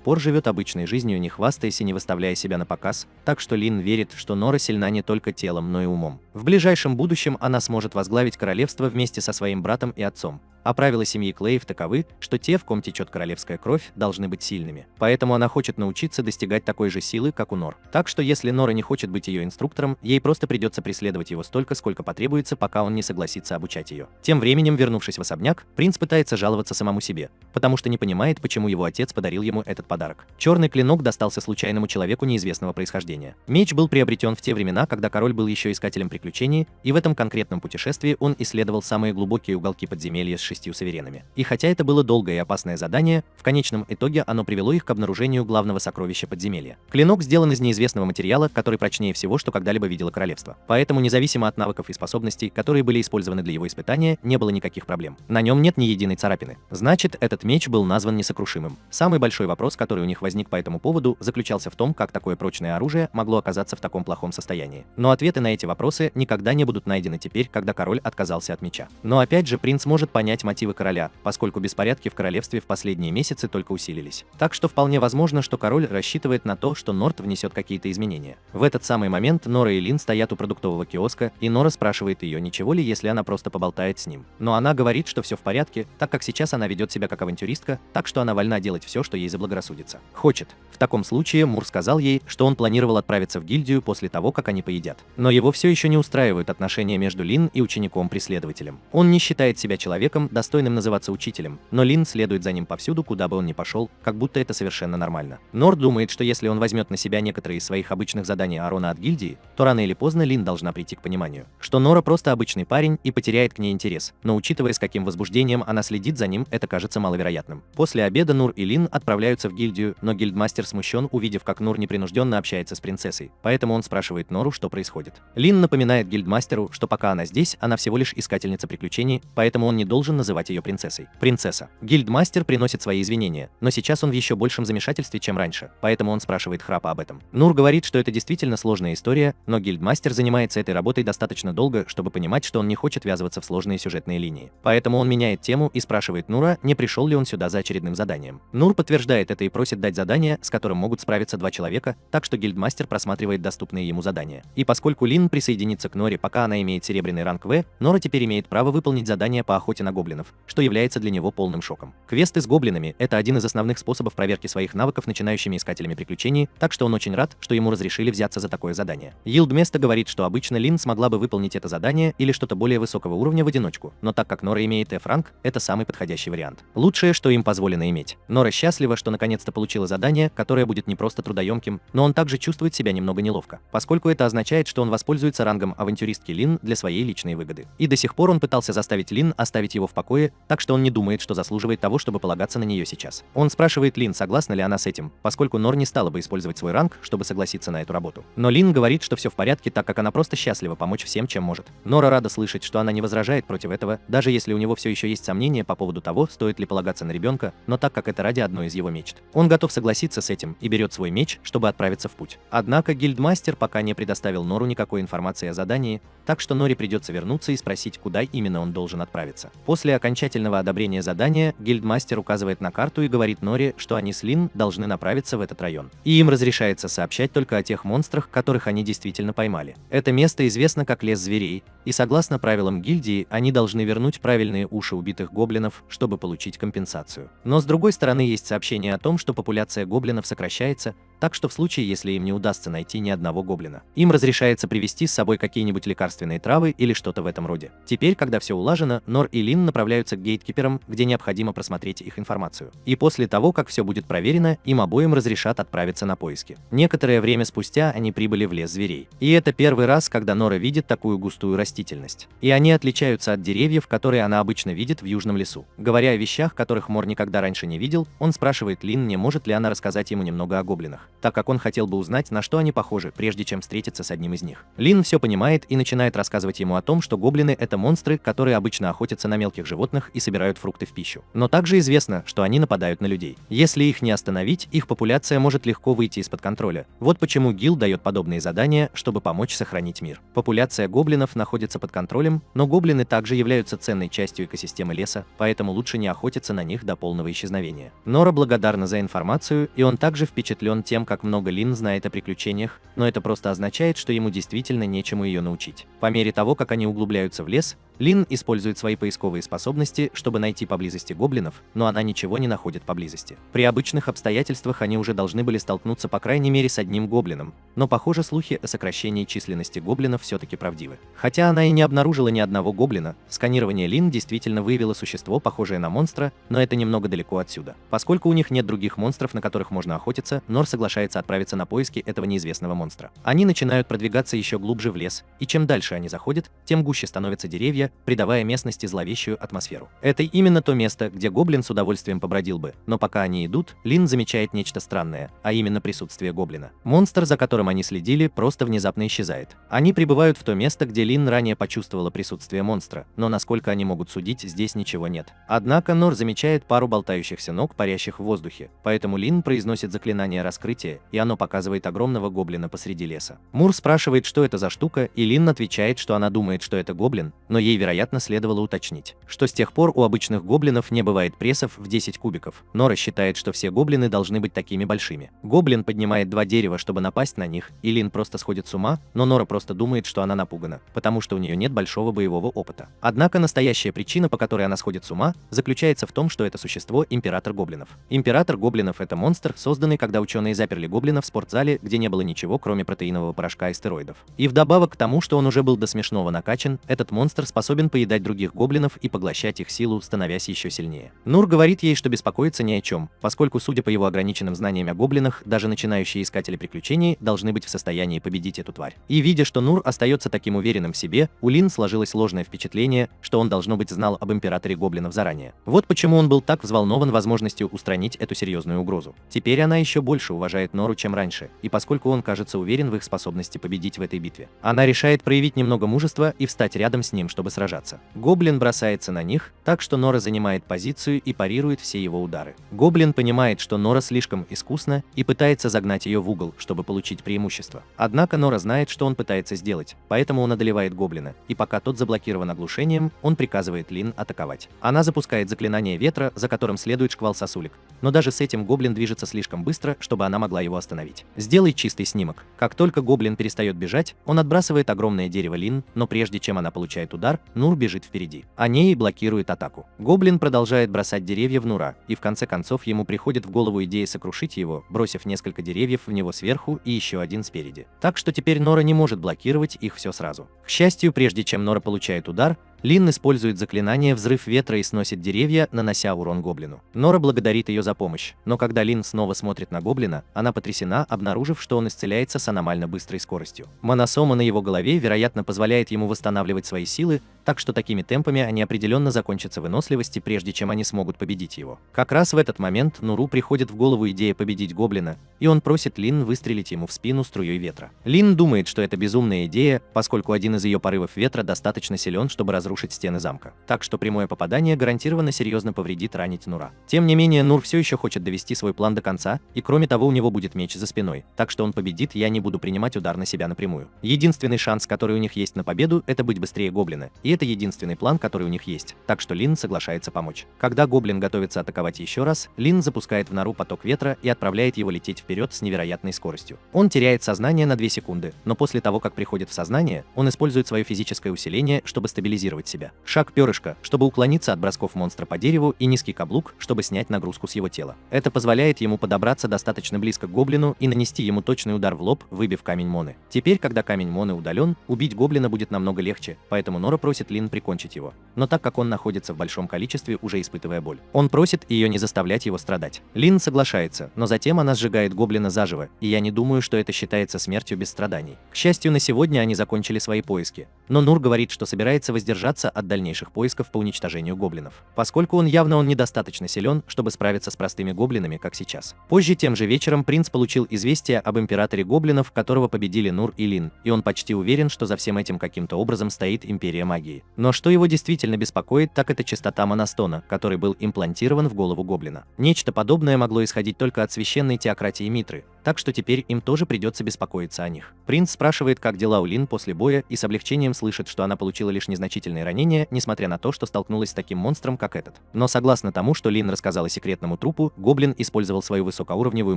пор живет обычной жизнью, не хвастаясь и не выставляя себя на показ, так что Лин верит, что Нора сильна не только телом, но и умом. В ближайшем будущем она сможет возглавить королевство вместе со своим братом и отцом. А правила семьи Клеев таковы, что те, в ком течет королевская кровь, должны быть сильными. Поэтому она хочет научиться достигать такой же силы, как у Нор. Так что если Нора не хочет быть ее инструктором, ей просто придется преследовать его столько, сколько потребуется, пока он не согласится обучать ее. Тем временем, вернувшись в особняк, принц пытается жаловаться самому себе, потому что не понимает, почему его отец подарил ему этот подарок. Черный клинок достался случайному человеку неизвестного происхождения. Меч был приобретен в те времена, когда король был еще искателем приключений, и в этом конкретном путешествии он исследовал самые глубокие уголки подземелья с 6 суверенами. И хотя это было долгое и опасное задание, в конечном итоге оно привело их к обнаружению главного сокровища подземелья. Клинок сделан из неизвестного материала, который прочнее всего, что когда-либо видело королевство. Поэтому, независимо от навыков и способностей, которые были использованы для его испытания, не было никаких проблем. На нем нет ни единой царапины. Значит, этот меч был назван несокрушимым. Самый большой вопрос, который у них возник по этому поводу, заключался в том, как такое прочное оружие могло оказаться в таком плохом состоянии. Но ответы на эти вопросы никогда не будут найдены теперь, когда король отказался от меча. Но опять же, принц может понять мотивы короля, поскольку беспорядки в королевстве в последние месяцы только усилились. Так что вполне возможно, что король рассчитывает на то, что Норт внесет какие-то изменения. В этот самый момент Нора и Лин стоят у продуктового киоска, и Нора спрашивает ее, ничего ли, если она просто поболтает с ним. Но она говорит, что все в порядке, так как сейчас она ведет себя как авантюристка, так что она вольна делать все, что ей заблагорассудится. Хочет. В таком случае Мур сказал ей, что он планировал отправиться в гильдию после того, как они поедят. Но его все еще не устраивают отношения между Лин и учеником-преследователем. Он не считает себя человеком, монстром, достойным называться учителем, но Лин следует за ним повсюду, куда бы он ни пошел, как будто это совершенно нормально. Нор думает, что если он возьмет на себя некоторые из своих обычных заданий Арона от гильдии, то рано или поздно Лин должна прийти к пониманию, что Нора просто обычный парень и потеряет к ней интерес, но учитывая, с каким возбуждением она следит за ним, это кажется маловероятным. После обеда Нур и Лин отправляются в гильдию, но гильдмастер смущен, увидев, как Нур непринужденно общается с принцессой, поэтому он спрашивает Нору, что происходит. Лин напоминает гильдмастеру, что пока она здесь, она всего лишь искательница приключений, поэтому он не должен называть ее принцессой. Принцесса. Гильдмастер приносит свои извинения, но сейчас он в еще большем замешательстве, чем раньше, поэтому он спрашивает Храпа об этом. Нур говорит, что это действительно сложная история, но гильдмастер занимается этой работой достаточно долго, чтобы понимать, что он не хочет ввязываться в сложные сюжетные линии. Поэтому он меняет тему и спрашивает Нура, не пришел ли он сюда за очередным заданием. Нур подтверждает это и просит дать задание, с которым могут справиться два человека, так что гильдмастер просматривает доступные ему задания. И поскольку Лин присоединится к Норе, пока она имеет серебряный ранг В, Нора теперь имеет право выполнить задание по охоте на гоблинов, что является для него полным шоком. Квесты с гоблинами – это один из основных способов проверки своих навыков начинающими искателями приключений, так что он очень рад, что ему разрешили взяться за такое задание. Гильдмастер говорит, что обычно Лин смогла бы выполнить это задание или что-то более высокого уровня в одиночку, но так как Нора имеет F-ранг, это самый подходящий вариант. Лучшее, что им позволено иметь. Нора счастлива, что наконец-то получила задание, которое будет не просто трудоемким, но он также чувствует себя немного неловко, поскольку это означает, что он воспользуется рангом авантюристки Лин для своей личной выгоды. И до сих пор он пытался заставить Лин оставить его в покое, так что он не думает, что заслуживает того, чтобы полагаться на нее сейчас. Он спрашивает Лин, согласна ли она с этим, поскольку Нор не стала бы использовать свой ранг, чтобы согласиться на эту работу. Но Лин говорит, что все в порядке, так как она просто счастлива помочь всем, чем может. Нора рада слышать, что она не возражает против этого, даже если у него все еще есть сомнения по поводу того, стоит ли полагаться на ребенка, но так как это ради одной из его мечт. Он готов согласиться с этим и берет свой меч, чтобы отправиться в путь. Однако гильдмастер пока не предоставил Нору никакой информации о задании, так что Норе придется вернуться и спросить, куда именно он должен отправиться. После окончательного одобрения задания, гильдмастер указывает на карту и говорит Норе, что они с Лин должны направиться в этот район. И им разрешается сообщать только о тех монстрах, которых они действительно поймали. Это место известно как лес зверей, и согласно правилам гильдии, они должны вернуть правильные уши убитых гоблинов, чтобы получить компенсацию. Но с другой стороны есть сообщение о том, что популяция гоблинов сокращается, так что в случае, если им не удастся найти ни одного гоблина, им разрешается привезти с собой какие-нибудь лекарственные травы или что-то в этом роде. Теперь, когда все улажено, Нор и Лин направляются к гейткиперам, где необходимо просмотреть их информацию. И после того, как все будет проверено, им обоим разрешат отправиться на поиски. Некоторое время спустя они прибыли в лес зверей. И это первый раз, когда Нора видит такую густую растительность. И они отличаются от деревьев, которые она обычно видит в южном лесу. Говоря о вещах, которых Мор никогда раньше не видел, он спрашивает Лин, не может ли она рассказать ему немного о гоблинах, так как он хотел бы узнать, на что они похожи, прежде чем встретиться с одним из них. Лин все понимает и начинает рассказывать ему о том, что гоблины — это монстры, которые обычно охотятся на мелких животных и собирают фрукты в пищу. Но также известно, что они нападают на людей. Если их не остановить, их популяция может легко выйти из-под контроля. Вот почему гильд дает подобные задания, чтобы помочь сохранить мир. Популяция гоблинов находится под контролем, но гоблины также являются ценной частью экосистемы леса, поэтому лучше не охотиться на них до полного исчезновения. Нора благодарна за информацию, и он также впечатлен тем, как много Лин знает о приключениях, но это просто означает, что ему действительно нечему ее научить. По мере того, как они углубляются в лес, Лин использует свои поисковые способности, чтобы найти поблизости гоблинов, но она ничего не находит поблизости. При обычных обстоятельствах они уже должны были столкнуться по крайней мере с одним гоблином, но похоже, слухи о сокращении численности гоблинов все-таки правдивы. Хотя она и не обнаружила ни одного гоблина, сканирование Лин действительно выявило существо, похожее на монстра, но это немного далеко отсюда. Поскольку у них нет других монстров, на которых можно охотиться, Нор соглашается отправиться на поиски этого неизвестного монстра. Они начинают продвигаться еще глубже в лес, и чем дальше они заходят, тем гуще становятся деревья, придавая местности зловещую атмосферу. Это именно то место, где гоблин с удовольствием побродил бы, но пока они идут, Лин замечает нечто странное, а именно присутствие гоблина. Монстр, за которым они следили, просто внезапно исчезает. Они прибывают в то место, где Лин ранее почувствовала присутствие монстра, но насколько они могут судить, здесь ничего нет. Однако Нор замечает пару болтающихся ног, парящих в воздухе, поэтому Лин произносит заклинание раскрытия, и оно показывает огромного гоблина посреди леса. Мур спрашивает, что это за штука, и Лин отвечает, что она думает, что это гоблин, но ей, вероятно, следовало уточнить, что с тех пор у обычных гоблинов не бывает прессов в 10 кубиков. Нора считает, что все гоблины должны быть такими большими. Гоблин поднимает два дерева, чтобы напасть на них, и Лин просто сходит с ума, но Нора просто думает, что она напугана, потому что у нее нет большого боевого опыта. Однако настоящая причина, по которой она сходит с ума, заключается в том, что это существо — император гоблинов. Император гоблинов — это монстр, созданный, когда ученые заперли гоблина в спортзале, где не было ничего, кроме протеинового порошка и стероидов. И вдобавок к тому, что он уже был до смешного накачан, этот монстр способен способен поедать других гоблинов и поглощать их силу, становясь еще сильнее. Нур говорит ей, что беспокоиться ни о чем, поскольку, судя по его ограниченным знаниям о гоблинах, даже начинающие искатели приключений должны быть в состоянии победить эту тварь. И видя, что Нур остается таким уверенным в себе, у Лин сложилось ложное впечатление, что он, должно быть, знал об императоре гоблинов заранее. Вот почему он был так взволнован возможностью устранить эту серьезную угрозу. Теперь она еще больше уважает Нору, чем раньше, и поскольку он, кажется, уверен в их способности победить в этой битве, она решает проявить немного мужества и встать рядом с ним, чтобы сражаться. Гоблин бросается на них, так что Нора занимает позицию и парирует все его удары. Гоблин понимает, что Нора слишком искусна и пытается загнать ее в угол, чтобы получить преимущество. Однако Нора знает, что он пытается сделать, поэтому он одолевает гоблина, и пока тот заблокирован оглушением, он приказывает Лин атаковать. Она запускает заклинание ветра, за которым следует шквал сосулек, но даже с этим гоблин движется слишком быстро, чтобы она могла его остановить. Сделай чистый снимок. Как только гоблин перестает бежать, он отбрасывает огромное дерево Лин, но прежде чем она получает удар, Нур бежит впереди. Они и блокируют атаку. Гоблин продолжает бросать деревья в Нура, и в конце концов ему приходит в голову идея сокрушить его, бросив несколько деревьев в него сверху и еще один спереди. Так что теперь Нора не может блокировать их все сразу. К счастью, прежде чем Нора получает удар, Лин использует заклинание «Взрыв ветра» и сносит деревья, нанося урон гоблину. Нора благодарит ее за помощь, но когда Лин снова смотрит на гоблина, она потрясена, обнаружив, что он исцеляется с аномально быстрой скоростью. Моносома на его голове, вероятно, позволяет ему восстанавливать свои силы, так что такими темпами они определенно закончатся выносливости, прежде чем они смогут победить его. Как раз в этот момент Нуру приходит в голову идея победить гоблина, и он просит Лин выстрелить ему в спину струей ветра. Лин думает, что это безумная идея, поскольку один из ее порывов ветра достаточно силен, чтобы разрушить стены замка. Так что прямое попадание гарантированно серьезно повредит ранить Нура. Тем не менее, Нур все еще хочет довести свой план до конца, и кроме того у него будет меч за спиной, так что он победит, я не буду принимать удар на себя напрямую. Единственный шанс, который у них есть на победу, это быть быстрее гоблина, и это единственный план, который у них есть, так что Лин соглашается помочь. Когда гоблин готовится атаковать еще раз, Лин запускает в нору поток ветра и отправляет его лететь вперед с невероятной скоростью. Он теряет сознание на 2 секунды, но после того, как приходит в сознание, он использует свое физическое усиление, чтобы стабилизировать себя. Шаг перышка, чтобы уклониться от бросков монстра по дереву, и низкий каблук, чтобы снять нагрузку с его тела. Это позволяет ему подобраться достаточно близко к гоблину и нанести ему точный удар в лоб, выбив камень моны. Теперь, когда камень моны удален, убить гоблина будет намного легче, поэтому Нора просит Лин прикончить его. Но так как он находится в большом количестве, уже испытывая боль, он просит ее не заставлять его страдать. Лин соглашается, но затем она сжигает гоблина заживо, и я не думаю, что это считается смертью без страданий. К счастью, на сегодня они закончили свои поиски, но Нур говорит, что собирается воздержаться от дальнейших поисков по уничтожению гоблинов, поскольку он недостаточно силен, чтобы справиться с простыми гоблинами, как сейчас. Позже тем же вечером принц получил известие об императоре гоблинов, которого победили Нур и Лин, и он почти уверен, что за всем этим каким-то образом стоит империя магии. Но что его действительно беспокоит, так это частота моностона, который был имплантирован в голову гоблина. Нечто подобное могло исходить только от священной теократии Митры, так что теперь им тоже придется беспокоиться о них. Принц спрашивает, как дела у Лин после боя, и с облегчением слышит, что она получила лишь незначительные ранения, несмотря на то, что столкнулась с таким монстром, как этот. Но согласно тому, что Лин рассказала секретному трупу, гоблин использовал свою высокоуровневую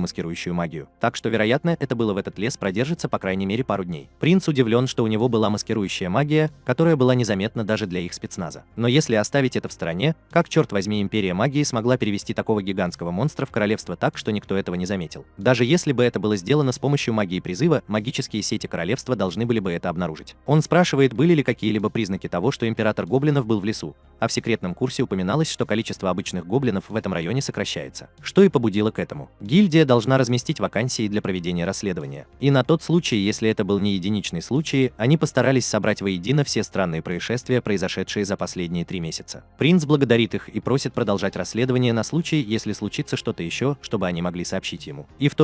маскирующую магию. Так что, вероятно, это было в этот лес продержится по крайней мере пару дней. Принц удивлен, что у него была маскирующая магия, которая была незаметна даже для их спецназа. Но если оставить это в стороне, как, черт возьми, империя магии смогла перевести такого гигантского монстра в королевство так, что никто этого не заметил? Даже если бы это было сделано с помощью магии призыва, магические сети королевства должны были бы это обнаружить. Он спрашивает, были ли какие-либо признаки того, что император гоблинов был в лесу, а в секретном курсе упоминалось, что количество обычных гоблинов в этом районе сокращается. Что и побудило к этому. Гильдия должна разместить вакансии для проведения расследования. И на тот случай, если это был не единичный случай, они постарались собрать воедино все странные происшествия, произошедшие за последние 3 месяца. Принц благодарит их и просит продолжать расследование на случай, если случится что-то еще, чтобы они могли сообщить ему. И в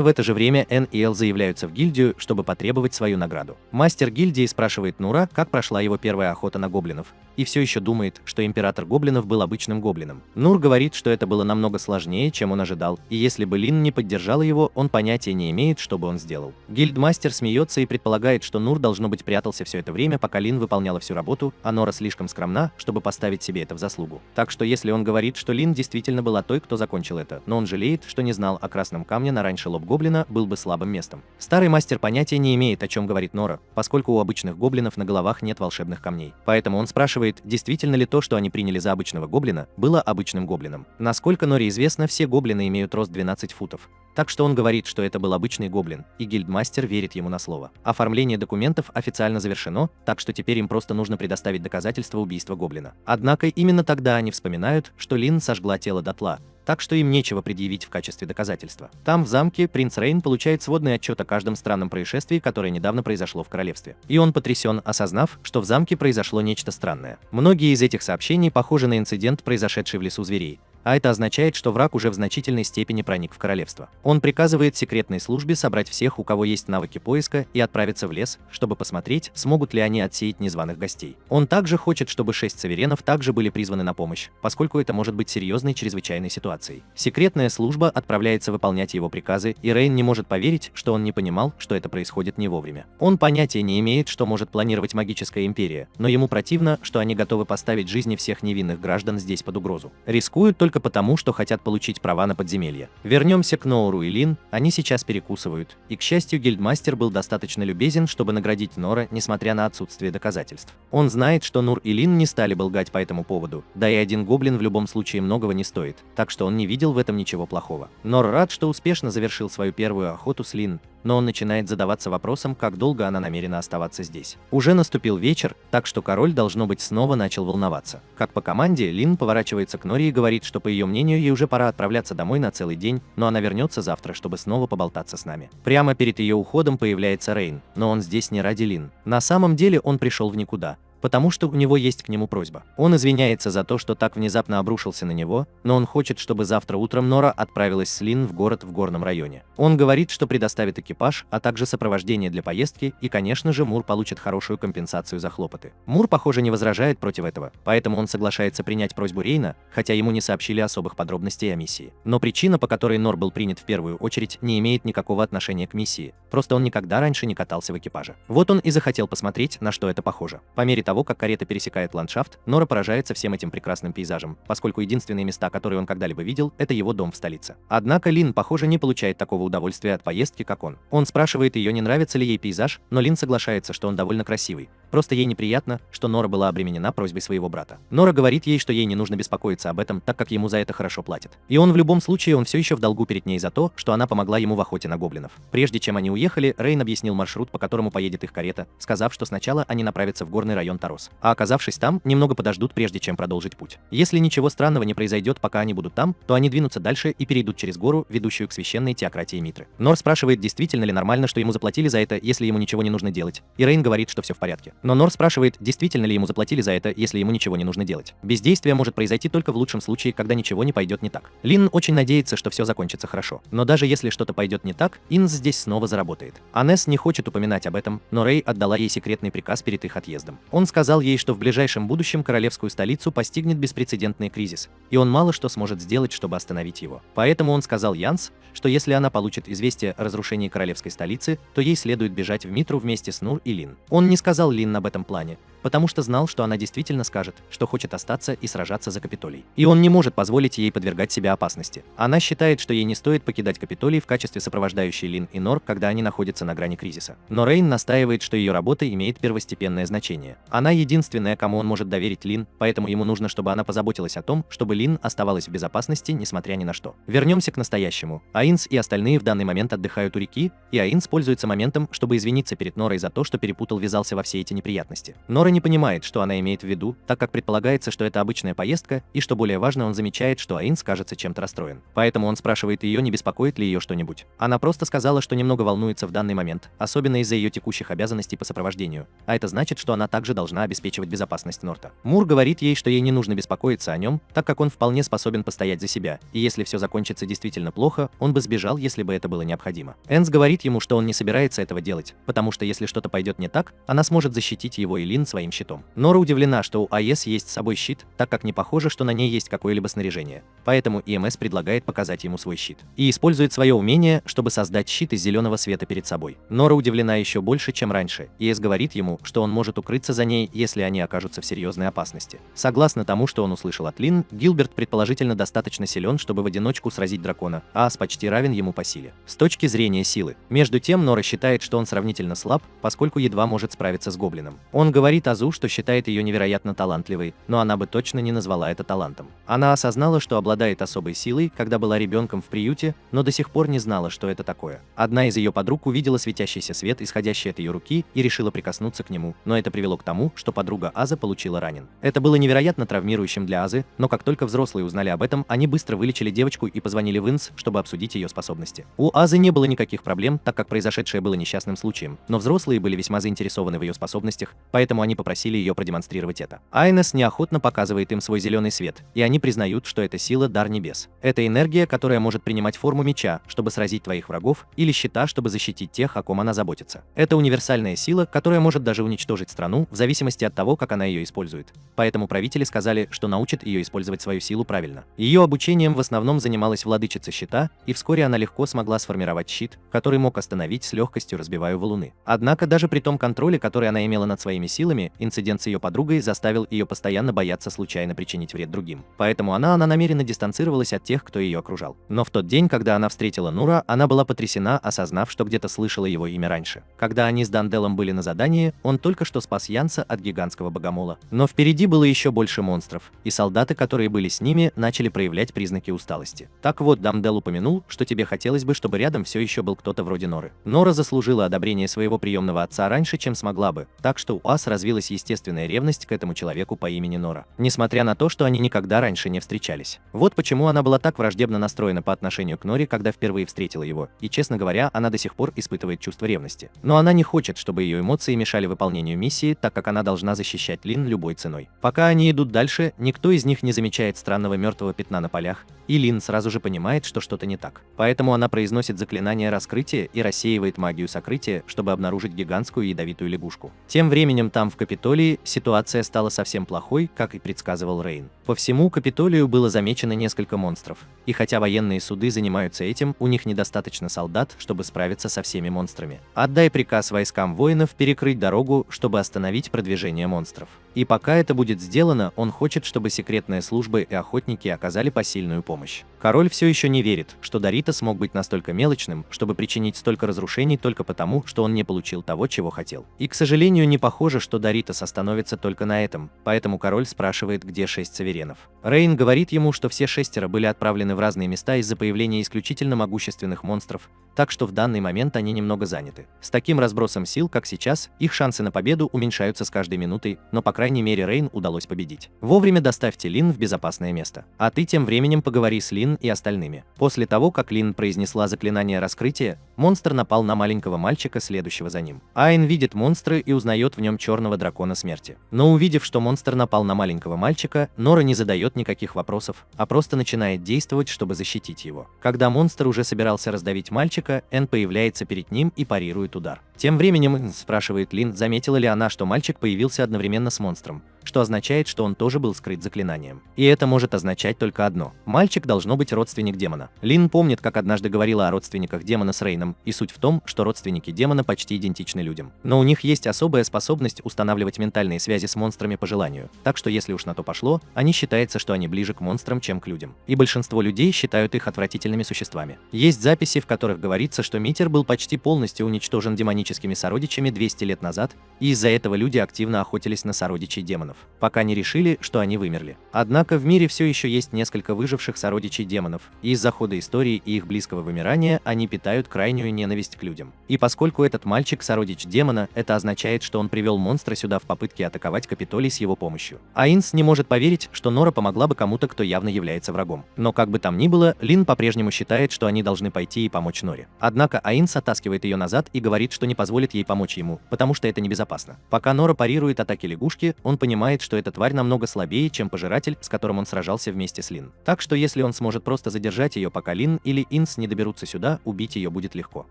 это же время Н и Эл заявляются в гильдию, чтобы потребовать свою награду. Мастер гильдии спрашивает Нура, как прошла его первая охота на гоблинов, и все еще думает, что император гоблинов был обычным гоблином. Нур говорит, что это было намного сложнее, чем он ожидал, и если бы Лин не поддержала его, он понятия не имеет, что бы он сделал. Гильдмастер смеется и предполагает, что Нур, должно быть, прятался все это время, пока Лин выполняла всю работу, а Нора слишком скромна, чтобы поставить себе это в заслугу. Так что если он говорит, что Лин действительно была той, кто закончил это, но он жалеет, что не знал о красном камне на раньше лоб гоблина, был бы слабым местом. Старый мастер понятия не имеет, о чем говорит Нора, поскольку у обычных гоблинов на головах нет волшебных камней. Поэтому он спрашивает, действительно ли то, что они приняли за обычного гоблина, было обычным гоблином. Насколько Норе известно, все гоблины имеют рост 12 футов. Так что он говорит, что это был обычный гоблин, и гильдмастер верит ему на слово. Оформление документов официально завершено, так что теперь им просто нужно предоставить доказательства убийства гоблина. Однако именно тогда они вспоминают, что Лин сожгла тело дотла, так что им нечего предъявить в качестве доказательства. Там, в замке, принц Рейн получает сводный отчет о каждом странном происшествии, которое недавно произошло в королевстве. И он потрясен, осознав, что в замке произошло нечто странное. Многие из этих сообщений похожи на инцидент, произошедший в лесу зверей. А это означает, что враг уже в значительной степени проник в королевство. Он приказывает секретной службе собрать всех, у кого есть навыки поиска, и отправиться в лес, чтобы посмотреть, смогут ли они отсеять незваных гостей. Он также хочет, чтобы 6 суверенов также были призваны на помощь, поскольку это может быть серьезной чрезвычайной ситуацией. Секретная служба отправляется выполнять его приказы, и Рейн не может поверить, что он не понимал, что это происходит не вовремя. Он понятия не имеет, что может планировать магическая империя, но ему противно, что они готовы поставить жизни всех невинных граждан здесь под угрозу. Рискуют только потому, что хотят получить права на подземелье. Вернемся к Ноору и Лин, они сейчас перекусывают, и, к счастью, гильдмастер был достаточно любезен, чтобы наградить Нора, несмотря на отсутствие доказательств. Он знает, что Нур и Лин не стали бы лгать по этому поводу, да и один гоблин в любом случае многого не стоит, так что он не видел в этом ничего плохого. Нор рад, что успешно завершил свою первую охоту с Лин, но он начинает задаваться вопросом, как долго она намерена оставаться здесь. Уже наступил вечер, так что король, должно быть, снова начал волноваться. Как по команде, Лин поворачивается к Норе и говорит, что, по ее мнению, ей уже пора отправляться домой на целый день, но она вернется завтра, чтобы снова поболтаться с нами. Прямо перед ее уходом появляется Рейн, но он здесь не ради Лин. На самом деле он пришел в никуда, потому что у него есть к нему просьба. Он извиняется за то, что так внезапно обрушился на него, но он хочет, чтобы завтра утром Нора отправилась с Лин в город в горном районе. Он говорит, что предоставит экипаж, а также сопровождение для поездки, и, конечно же, Мур получит хорошую компенсацию за хлопоты. Мур, похоже, не возражает против этого, поэтому он соглашается принять просьбу Рейна, хотя ему не сообщили особых подробностей о миссии. Но причина, по которой Нор был принят в первую очередь, не имеет никакого отношения к миссии, просто он никогда раньше не катался в экипаже. Вот он и захотел посмотреть, на что это похоже. По мере того, как карета пересекает ландшафт, Нора поражается всем этим прекрасным пейзажем, поскольку единственные места, которые он когда-либо видел, это его дом в столице. Однако Лин, похоже, не получает такого удовольствия от поездки, как он. Он спрашивает ее, не нравится ли ей пейзаж, но Лин соглашается, что он довольно красивый. Просто ей неприятно, что Нора была обременена просьбой своего брата. Нора говорит ей, что ей не нужно беспокоиться об этом, так как ему за это хорошо платят. И он в любом случае, он все еще в долгу перед ней за то, что она помогла ему в охоте на гоблинов. Прежде чем они уехали, Рейн объяснил маршрут, по которому поедет их карета, сказав, что сначала они направятся в горный район Тарос, а оказавшись там, немного подождут, прежде чем продолжить путь. Если ничего странного не произойдет, пока они будут там, то они двинутся дальше и перейдут через гору, ведущую к священной теократии Митры. Нор спрашивает, действительно ли нормально, что ему заплатили за это, если ему ничего не нужно делать. И Рейн говорит, что все в порядке. Но Нор спрашивает, действительно ли ему заплатили за это, если ему ничего не нужно делать. Бездействие может произойти только в лучшем случае, когда ничего не пойдет не так. Лин очень надеется, что все закончится хорошо. Но даже если что-то пойдет не так, Инс здесь снова заработает. Анесс не хочет упоминать об этом, но Рей отдала ей секретный приказ перед их отъездом. Он сказал ей, что в ближайшем будущем королевскую столицу постигнет беспрецедентный кризис, и он мало что сможет сделать, чтобы остановить его. Поэтому он сказал Янс, что если она получит известие о разрушении королевской столицы, то ей следует бежать в Митру вместе с Нур и Лин. Он не сказал Лин об этом плане, потому что знал, что она действительно скажет, что хочет остаться и сражаться за Капитолий. И он не может позволить ей подвергать себя опасности. Она считает, что ей не стоит покидать Капитолий в качестве сопровождающей Лин и Нор, когда они находятся на грани кризиса. Но Рейн настаивает, что ее работа имеет первостепенное значение. Она единственная, кому он может доверить Лин, поэтому ему нужно, чтобы она позаботилась о том, чтобы Лин оставалась в безопасности, несмотря ни на что. Вернемся к настоящему. Аинс и остальные в данный момент отдыхают у реки, и Аинс пользуется моментом, чтобы извиниться перед Норой за то, что перепутал, ввязался во все эти неприятности. Нора не понимает, что она имеет в виду, так как предполагается, что это обычная поездка, и что более важно, он замечает, что Аинс кажется чем-то расстроен. Поэтому он спрашивает ее, не беспокоит ли ее что-нибудь. Она просто сказала, что немного волнуется в данный момент, особенно из-за ее текущих обязанностей по сопровождению, а это значит, что она также должна обеспечивать безопасность Норта. Мур говорит ей, что ей не нужно беспокоиться о нем, так как он вполне способен постоять за себя, и если все закончится действительно плохо, он бы сбежал, если бы это было необходимо. Энс говорит ему, что он не собирается этого делать, потому что если что-то пойдет не так, она сможет защитить его и Лин своим щитом. Нора удивлена, что у АЭС есть с собой щит, так как не похоже, что на ней есть какое-либо снаряжение. Поэтому ИМС предлагает показать ему свой щит. И использует свое умение, чтобы создать щит из зеленого света перед собой. Нора удивлена еще больше, чем раньше. ИС говорит ему, что он может укрыться за ней, если они окажутся в серьезной опасности. Согласно тому, что он услышал от Лин, Гилберт предположительно достаточно силен, чтобы в одиночку сразить дракона, а Ас почти равен ему по силе. С точки зрения силы. Между тем, Нора считает, что он сравнительно слаб, поскольку едва может справиться с гоблином. Он говорит говорит Азу, что считает ее невероятно талантливой, но она бы точно не назвала это талантом. Она осознала, что обладает особой силой, когда была ребенком в приюте, но до сих пор не знала, что это такое. Одна из ее подруг увидела светящийся свет, исходящий от ее руки, и решила прикоснуться к нему, но это привело к тому, что подруга Азы получила ранен. Это было невероятно травмирующим для Азы, но как только взрослые узнали об этом, они быстро вылечили девочку и позвонили в ИНС, чтобы обсудить ее способности. У Азы не было никаких проблем, так как произошедшее было несчастным случаем, но взрослые были весьма заинтересованы в ее способностях, поэтому они попросили ее продемонстрировать это. Айнес неохотно показывает им свой зеленый свет, и они признают, что это сила дар небес. Это энергия, которая может принимать форму меча, чтобы сразить твоих врагов, или щита, чтобы защитить тех, о ком она заботится. Это универсальная сила, которая может даже уничтожить страну, в зависимости от того, как она ее использует. Поэтому правители сказали, что научат ее использовать свою силу правильно. Ее обучением в основном занималась владычица щита, и вскоре она легко смогла сформировать щит, который мог остановить с легкостью разбивая валуны. Однако даже при том контроле, который она имела над своими силами, инцидент с ее подругой заставил ее постоянно бояться случайно причинить вред другим. Поэтому она намеренно дистанцировалась от тех, кто ее окружал. Но в тот день, когда она встретила Нура, она была потрясена, осознав, что где-то слышала его имя раньше. Когда они с Данделом были на задании, он только что спас Янса от гигантского богомола. Но впереди было еще больше монстров, и солдаты, которые были с ними, начали проявлять признаки усталости. Так вот, Дандел упомянул, что тебе хотелось бы, чтобы рядом все еще был кто-то вроде Норы. Нора заслужила одобрение своего приемного отца раньше, чем смогла бы, так что у Ас развилась естественная ревность к этому человеку по имени Нора, несмотря на то, что они никогда раньше не встречались. Вот почему она была так враждебно настроена по отношению к Норе, когда впервые встретила его, и, честно говоря, она до сих пор испытывает чувство ревности. Но она не хочет, чтобы ее эмоции мешали выполнению миссии, так как она должна защищать Лин любой ценой. Пока они идут дальше, никто из них не замечает странного мертвого пятна на полях, и Лин сразу же понимает, что что-то не так. Поэтому она произносит заклинание раскрытия и рассеивает магию сокрытия, чтобы обнаружить гигантскую ядовитую лягушку. Тем временем там, в Капитолии, ситуация стала совсем плохой, как и предсказывал Рейн. По всему Капитолию было замечено несколько монстров, и хотя военные суды занимаются этим, у них недостаточно солдат, чтобы справиться со всеми монстрами. Отдай приказ войскам воинов перекрыть дорогу, чтобы остановить продвижение монстров. И пока это будет сделано, он хочет, чтобы секретные службы и охотники оказали посильную помощь. Король все еще не верит, что Дорита смог быть настолько мелочным, чтобы причинить столько разрушений только потому, что он не получил того, чего хотел. И, к сожалению, не похоже, что Доритас остановится только на этом, поэтому король спрашивает, где 6 суверенов. Рейн говорит ему, что все 6 были отправлены в разные места из-за появления исключительно могущественных монстров, так что в данный момент они немного заняты. С таким разбросом сил, как сейчас, их шансы на победу уменьшаются с каждой минутой, но по крайней мере Рейн удалось победить. Вовремя доставьте Лин в безопасное место. А ты тем временем поговори с Лин и остальными. После того, как Лин произнесла заклинание раскрытия, монстр напал на маленького мальчика, следующего за ним. Айн видит монстра и узнает в нем черного дракона смерти. Но увидев, что монстр напал на маленького мальчика, Нора не задает никаких вопросов, а просто начинает действовать, чтобы защитить его. Когда монстр уже собирался раздавить мальчика, Энн появляется перед ним и парирует удар. Тем временем спрашивает Лин, заметила ли она, что мальчик появился одновременно с монстром, что означает, что он тоже был скрыт заклинанием. И это может означать только одно. Мальчик должно быть родственник демона. Лин помнит, как однажды говорила о родственниках демона с Рейном, и суть в том, что родственники демона почти идентичны людям. Но у них есть особая способность устанавливать ментальные связи с монстрами по желанию, так что если уж на то пошло, они считается, что они ближе к монстрам, чем к людям. И большинство людей считают их отвратительными существами. Есть записи, в которых говорится, что Митер был почти полностью уничтожен демоническими сородичами 200 лет назад, и из-за этого люди активно охотились на сородичей демонов, пока не решили, что они вымерли. Однако в мире все еще есть несколько выживших сородичей демонов, и из-за хода истории и их близкого вымирания они питают крайнюю ненависть к людям. И поскольку этот мальчик сородич демона, это означает, что он привел монстра сюда в попытке атаковать Капитолий с его помощью. Айнс не может поверить, что Нора помогла бы кому-то, кто явно является врагом. Но как бы там ни было, Лин по-прежнему считает, что они должны пойти и помочь Норе. Однако Айнс оттаскивает ее назад и говорит, что не позволит ей помочь ему, потому что это небезопасно. Пока Нора парирует атаки лягушки, он понимает, что эта тварь намного слабее, чем пожиратель, с которым он сражался вместе с Лин. Так что если он сможет просто задержать ее, пока Лин или Инс не доберутся сюда, убить ее будет легко.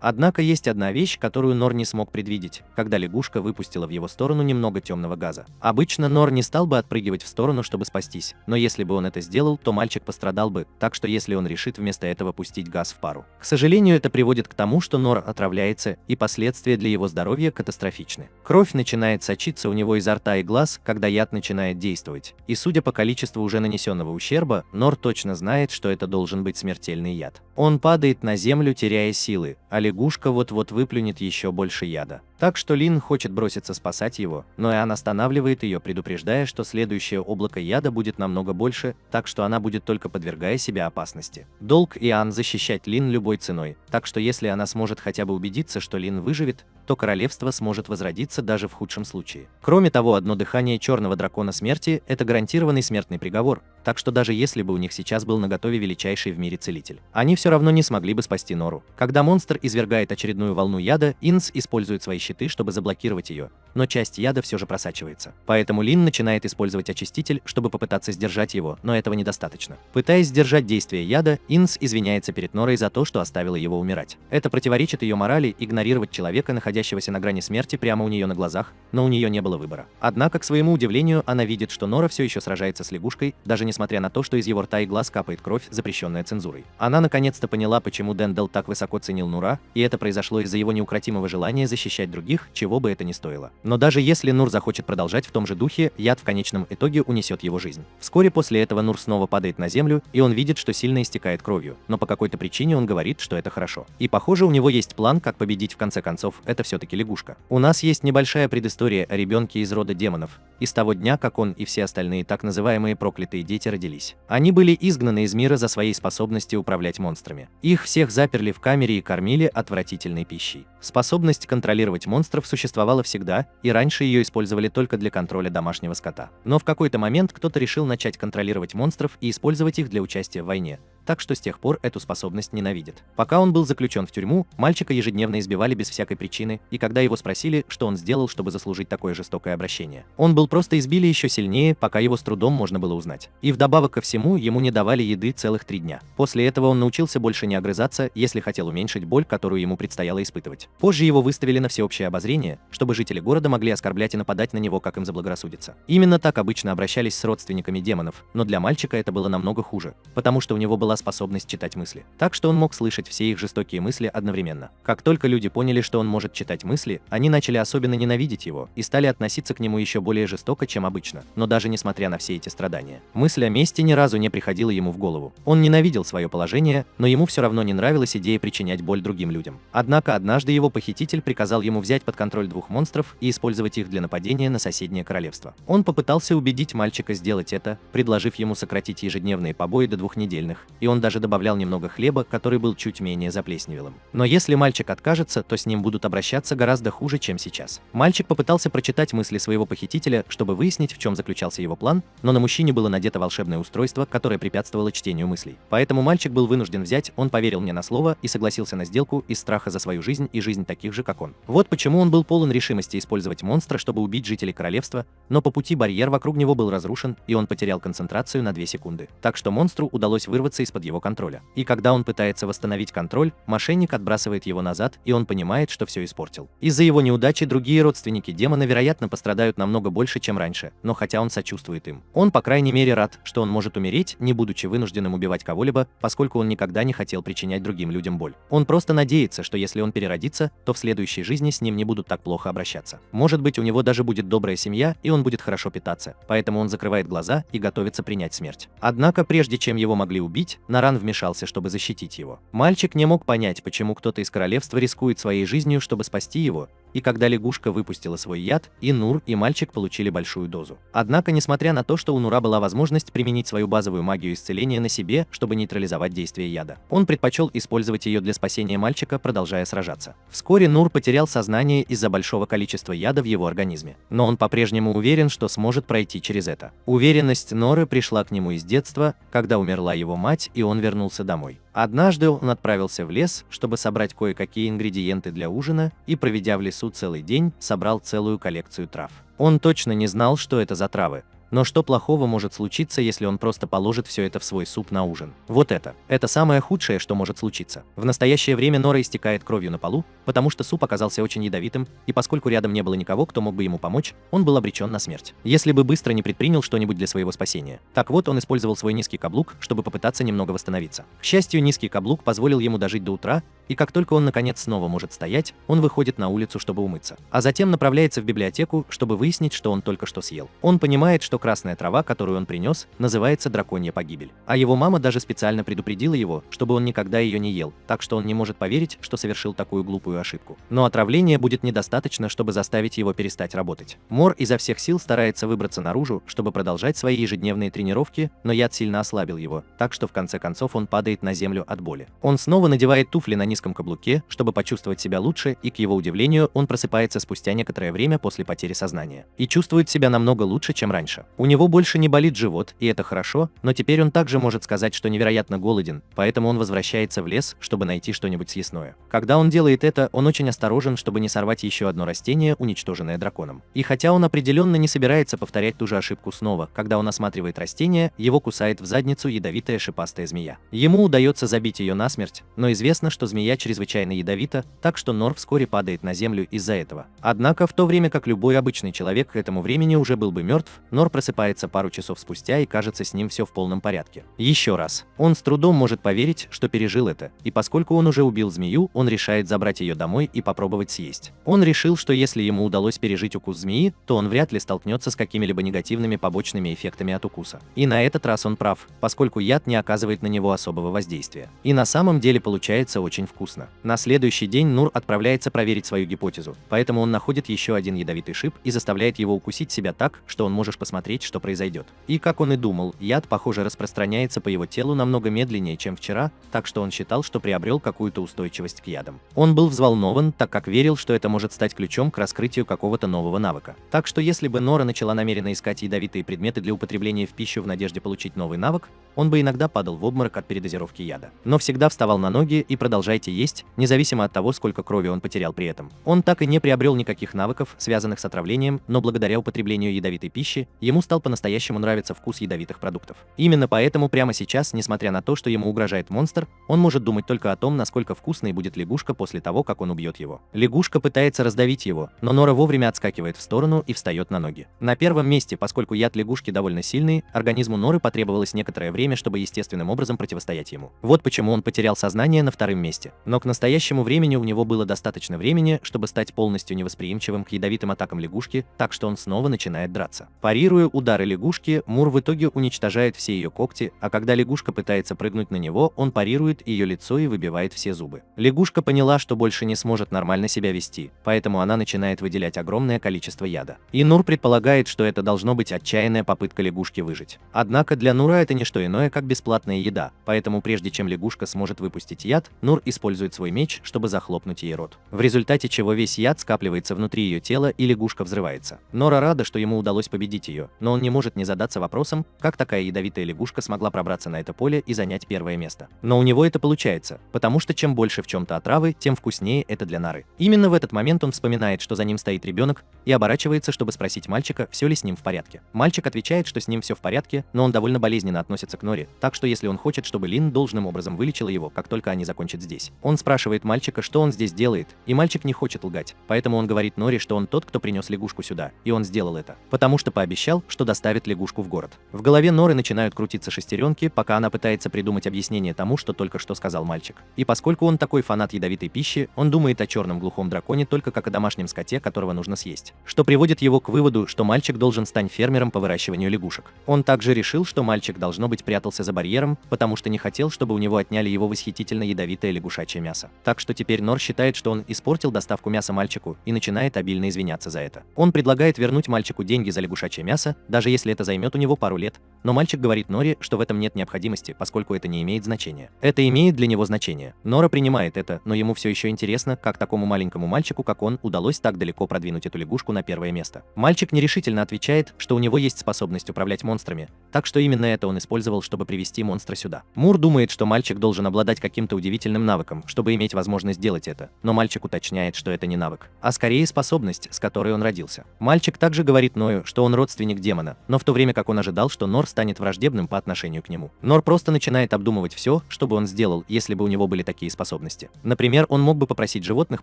Однако есть одна вещь, которую Нор не смог предвидеть, когда лягушка выпустила в его сторону немного темного газа. Обычно Нор не стал бы отпрыгивать в сторону, чтобы спастись, но если бы он это сделал, то мальчик пострадал бы, так что если он решит вместо этого пустить газ в пару. К сожалению, это приводит к тому, что Нор отравляется, и последствия последствия для его здоровья катастрофичны. Кровь начинает сочиться у него изо рта и глаз, когда яд начинает действовать. И судя по количеству уже нанесенного ущерба, Нор точно знает, что это должен быть смертельный яд. Он падает на землю, теряя силы, а лягушка вот-вот выплюнет еще больше яда. Так что Лин хочет броситься спасать его, но Иоанн останавливает ее, предупреждая, что следующее облако яда будет намного больше, так что она будет только подвергая себя опасности. Долг Иоанн защищать Лин любой ценой, так что если она сможет хотя бы убедиться, что Лин выживет, то королевство сможет возродиться даже в худшем случае. Кроме того, одно дыхание черного дракона смерти – это гарантированный смертный приговор, так что даже если бы у них сейчас был наготове величайший в мире целитель, они все равно не смогли бы спасти Нору. Когда монстр извергает очередную волну яда, Инс использует свои щиты, чтобы заблокировать ее, но часть яда все же просачивается. Поэтому Лин начинает использовать очиститель, чтобы попытаться сдержать его, но этого недостаточно. Пытаясь сдержать действие яда, Инс извиняется перед Норой за то, что оставила его умирать. Это противоречит ее морали игнорировать человека, находящегося на грани смерти прямо у нее на глазах, но у нее не было выбора. Однако, к своему удивлению, она видит, что Нора все еще сражается с лягушкой, даже несмотря на то, что из его рта и глаз капает кровь, запрещенная цензурой. Она наконец-то поняла, почему Дендел так высоко ценил Нура, и это произошло из-за его неукротимого желания защищать других, чего бы это ни стоило. Но даже если Нур захочет продолжать в том же духе, яд в конечном итоге унесет его жизнь. Вскоре после этого Нур снова падает на землю, и он видит, что сильно истекает кровью, но по какой-то причине он говорит, что это хорошо. И похоже, у него есть план, как победить в конце концов, это все-таки лягушка. У нас есть небольшая предыстория о ребенке из рода демонов, из того дня, как он и все остальные так называемые проклятые дети родились. Они были изгнаны из мира за своей способности управлять монстрами. Их всех заперли в камере и кормили отвратительной пищей. Способность контролировать монстров существовала всегда, и раньше ее использовали только для контроля домашнего скота. Но в какой-то момент кто-то решил начать контролировать монстров и использовать их для участия в войне. Так что с тех пор эту способность ненавидит. Пока он был заключен в тюрьму, мальчика ежедневно избивали без всякой причины, и когда его спросили, что он сделал, чтобы заслужить такое жестокое обращение, он был просто избили еще сильнее, пока его с трудом можно было узнать. И вдобавок ко всему, ему не давали еды целых 3 дня. После этого он научился больше не огрызаться, если хотел уменьшить боль, которую ему предстояло испытывать. Позже его выставили на всеобщее обозрение, чтобы жители города могли оскорблять и нападать на него, как им заблагорассудится. Именно так обычно обращались с родственниками демонов, но для мальчика это было намного хуже, потому что у него была способность читать мысли. Так что он мог слышать все их жестокие мысли одновременно. Как только люди поняли, что он может читать мысли, они начали особенно ненавидеть его и стали относиться к нему еще более жестоко, чем обычно. Но даже несмотря на все эти страдания, мысль о мести ни разу не приходила ему в голову. Он ненавидел свое положение, но ему все равно не нравилась идея причинять боль другим людям. Однако однажды его похититель приказал ему взять под контроль 2 монстров и использовать их для нападения на соседнее королевство. Он попытался убедить мальчика сделать это, предложив ему сократить ежедневные побои до 2-недельных, и он даже добавлял немного хлеба, который был чуть менее заплесневелым. Но если мальчик откажется, то с ним будут обращаться гораздо хуже, чем сейчас. Мальчик попытался прочитать мысли своего похитителя, чтобы выяснить, в чем заключался его план, но на мужчине было надето волшебное устройство, которое препятствовало чтению мыслей. Поэтому мальчик был вынужден взять, он поверил мне на слово и согласился на сделку из страха за свою жизнь и жизнь таких же, как он. Вот почему он был полон решимости использовать монстра, чтобы убить жителей королевства, но по пути барьер вокруг него был разрушен, и он потерял концентрацию на 2 секунды. Так что монстру удалось вырваться из-под его контроля. И когда он пытается восстановить контроль, мошенник отбрасывает его назад, и он понимает, что все испортил. Из-за его неудачи другие родственники демона, вероятно, пострадают намного больше, чем раньше, но хотя он сочувствует им, он, по крайней мере, рад, что он может умереть, не будучи вынужденным убивать кого-либо, поскольку он никогда не хотел причинять другим людям боль. Он просто надеется, что если он переродится, то в следующей жизни с ним не будут так плохо обращаться. Может быть, у него даже будет добрая семья, и он будет хорошо питаться, поэтому он закрывает глаза и готовится принять смерть. Однако, прежде чем его могли убить, Наран вмешался, чтобы защитить его. Мальчик не мог понять, почему кто-то из королевства рискует своей жизнью, чтобы спасти его, и когда лягушка выпустила свой яд, и Нур, и мальчик получили большую дозу. Однако, несмотря на то, что у Нура была возможность применить свою базовую магию исцеления на себе, чтобы нейтрализовать действие яда, он предпочел использовать ее для спасения мальчика, продолжая сражаться. Вскоре Нур потерял сознание из-за большого количества яда в его организме, но он по-прежнему уверен, что сможет пройти через это. Уверенность Норы пришла к нему из детства, когда умерла его мать, и он вернулся домой. Однажды он отправился в лес, чтобы собрать кое-какие ингредиенты для ужина, и, проведя в лесу целый день, собрал целую коллекцию трав. Он точно не знал, что это за травы, Но что плохого может случиться, если он просто положит все это в свой суп на ужин? Вот это. Это самое худшее, что может случиться. В настоящее время Нора истекает кровью на полу, потому что суп оказался очень ядовитым, и поскольку рядом не было никого, кто мог бы ему помочь, он был обречен на смерть, если бы быстро не предпринял что-нибудь для своего спасения. Так вот, он использовал свой низкий каблук, чтобы попытаться немного восстановиться. К счастью, низкий каблук позволил ему дожить до утра, и как только он наконец снова может стоять, он выходит на улицу, чтобы умыться, а затем направляется в библиотеку, чтобы выяснить, что он только что съел. Он понимает, что красная трава, которую он принес, называется драконья погибель, а его мама даже специально предупредила его, чтобы он никогда ее не ел, так что он не может поверить, что совершил такую глупую ошибку. Но отравления будет недостаточно, чтобы заставить его перестать работать. Мор изо всех сил старается выбраться наружу, чтобы продолжать свои ежедневные тренировки, но яд сильно ослабил его, так что в конце концов он падает на землю от боли. Он снова надевает туфли на низком каблуке, чтобы почувствовать себя лучше, и, к его удивлению, он просыпается спустя некоторое время после потери сознания и чувствует себя намного лучше, чем раньше. У него больше не болит живот, и это хорошо, но теперь он также может сказать, что невероятно голоден, поэтому он возвращается в лес, чтобы найти что-нибудь съестное. Когда он делает это, он очень осторожен, чтобы не сорвать еще одно растение, уничтоженное драконом. И хотя он определенно не собирается повторять ту же ошибку снова, когда он осматривает растение, его кусает в задницу ядовитая шипастая змея. Ему удается забить ее насмерть, но известно, что змея чрезвычайно ядовита, так что Нор вскоре падает на землю из-за этого. Однако, в то время как любой обычный человек к этому времени уже был бы мертв, Нор просыпается пару часов спустя, и кажется, с ним все в полном порядке. Еще раз. Он с трудом может поверить, что пережил это, и поскольку он уже убил змею, он решает забрать ее домой и попробовать съесть. Он решил, что если ему удалось пережить укус змеи, то он вряд ли столкнется с какими-либо негативными побочными эффектами от укуса. И на этот раз он прав, поскольку яд не оказывает на него особого воздействия. И на самом деле получается очень вкусно. На следующий день Нур отправляется проверить свою гипотезу, поэтому он находит еще один ядовитый шип и заставляет его укусить себя так, что он может посмотреть, что произойдет. И как он и думал, яд, похоже, распространяется по его телу намного медленнее, чем вчера, так что он считал, что приобрел какую-то устойчивость к ядам. Он был взволнован, так как верил, что это может стать ключом к раскрытию какого-то нового навыка. Так что если бы Нора начала намеренно искать ядовитые предметы для употребления в пищу в надежде получить новый навык, он бы иногда падал в обморок от передозировки яда. Но всегда вставал на ноги и продолжайте есть, независимо от того, сколько крови он потерял при этом. Он так и не приобрел никаких навыков, связанных с отравлением, но благодаря употреблению ядовитой пищи, ему стал по-настоящему нравиться вкус ядовитых продуктов. Именно поэтому прямо сейчас, несмотря на то, что ему угрожает монстр, он может думать только о том, насколько вкусной будет лягушка после того, как он убьет его. Лягушка пытается раздавить его, но Нора вовремя отскакивает в сторону и встает на ноги. На первом месте, поскольку яд лягушки довольно сильный, организму Норы потребовалось некоторое время, чтобы естественным образом противостоять ему. Вот почему он потерял сознание на втором месте. Но к настоящему времени у него было достаточно времени, чтобы стать полностью невосприимчивым к ядовитым атакам лягушки, так что он снова начинает драться. Парируя удары лягушки, Мур в итоге уничтожает все ее когти, а когда лягушка пытается прыгнуть на него, он парирует ее лицо и выбивает все зубы. Лягушка поняла, что больше не сможет нормально себя вести, поэтому она начинает выделять огромное количество яда. И Нур предполагает, что это должно быть отчаянная попытка лягушки выжить. Однако для Нура это не что иное, как бесплатная еда, поэтому прежде чем лягушка сможет выпустить яд, Нур использует свой меч, чтобы захлопнуть ей рот. В результате чего весь яд скапливается внутри ее тела и лягушка взрывается. Нора рада, что ему удалось победить ее, но он не может не задаться вопросом, как такая ядовитая лягушка смогла пробраться на это поле и занять первое место. Но у него это получается, потому что чем больше в чем-то отравы, тем вкуснее это для Норы. Именно в этот момент он вспоминает, что за ним стоит ребенок, и оборачивается, чтобы спросить мальчика, все ли с ним в порядке. Мальчик отвечает, что с ним все в порядке, но он довольно болезненно относится к Норе, так что если он хочет, чтобы Лин должным образом вылечила его, как только они закончат здесь. Он спрашивает мальчика, что он здесь делает, и мальчик не хочет лгать, поэтому он говорит Норе, что он тот, кто принес лягушку сюда, и он сделал это, потому что пообещал, что доставит лягушку в город. В голове Норы начинают крутиться шестеренки, пока она пытается придумать объяснение тому, что только что сказал мальчик. И поскольку он такой фанат ядовитой пищи, он думает о черном глухом драконе только как о домашнем скоте, которого нужно съесть, что приводит его к выводу, что мальчик должен стать фермером по выращиванию лягушек. Он также решил, что мальчик должно быть прятался за барьером, потому что не хотел, чтобы у него отняли его восхитительно ядовитое лягушачье мясо. Так что теперь Нор считает, что он испортил доставку мяса мальчику и начинает обильно извиняться за это. Он предлагает вернуть мальчику деньги за лягушачье мясо, даже если это займет у него пару лет, но мальчик говорит Норе, что в этом нет необходимости, поскольку это не имеет значения. Это имеет для него значение. Нора принимает это, но ему все еще интересно, как такому маленькому мальчику, как он, удалось так далеко продвинуть эту лягушку на первое место. Мальчик нерешительно отвечает, что у него есть способность управлять монстрами, так что именно это он использовал, чтобы привести монстра сюда. Мур думает, что мальчик должен обладать каким-то удивительным навыком, чтобы иметь возможность делать это, но мальчик уточняет, что это не навык, а скорее способность, с которой он родился. Мальчик также говорит Ною, что он родственник родственник демона, но в то время как он ожидал, что Нор станет враждебным по отношению к нему. Нор просто начинает обдумывать все, что бы он сделал, если бы у него были такие способности. Например, он мог бы попросить животных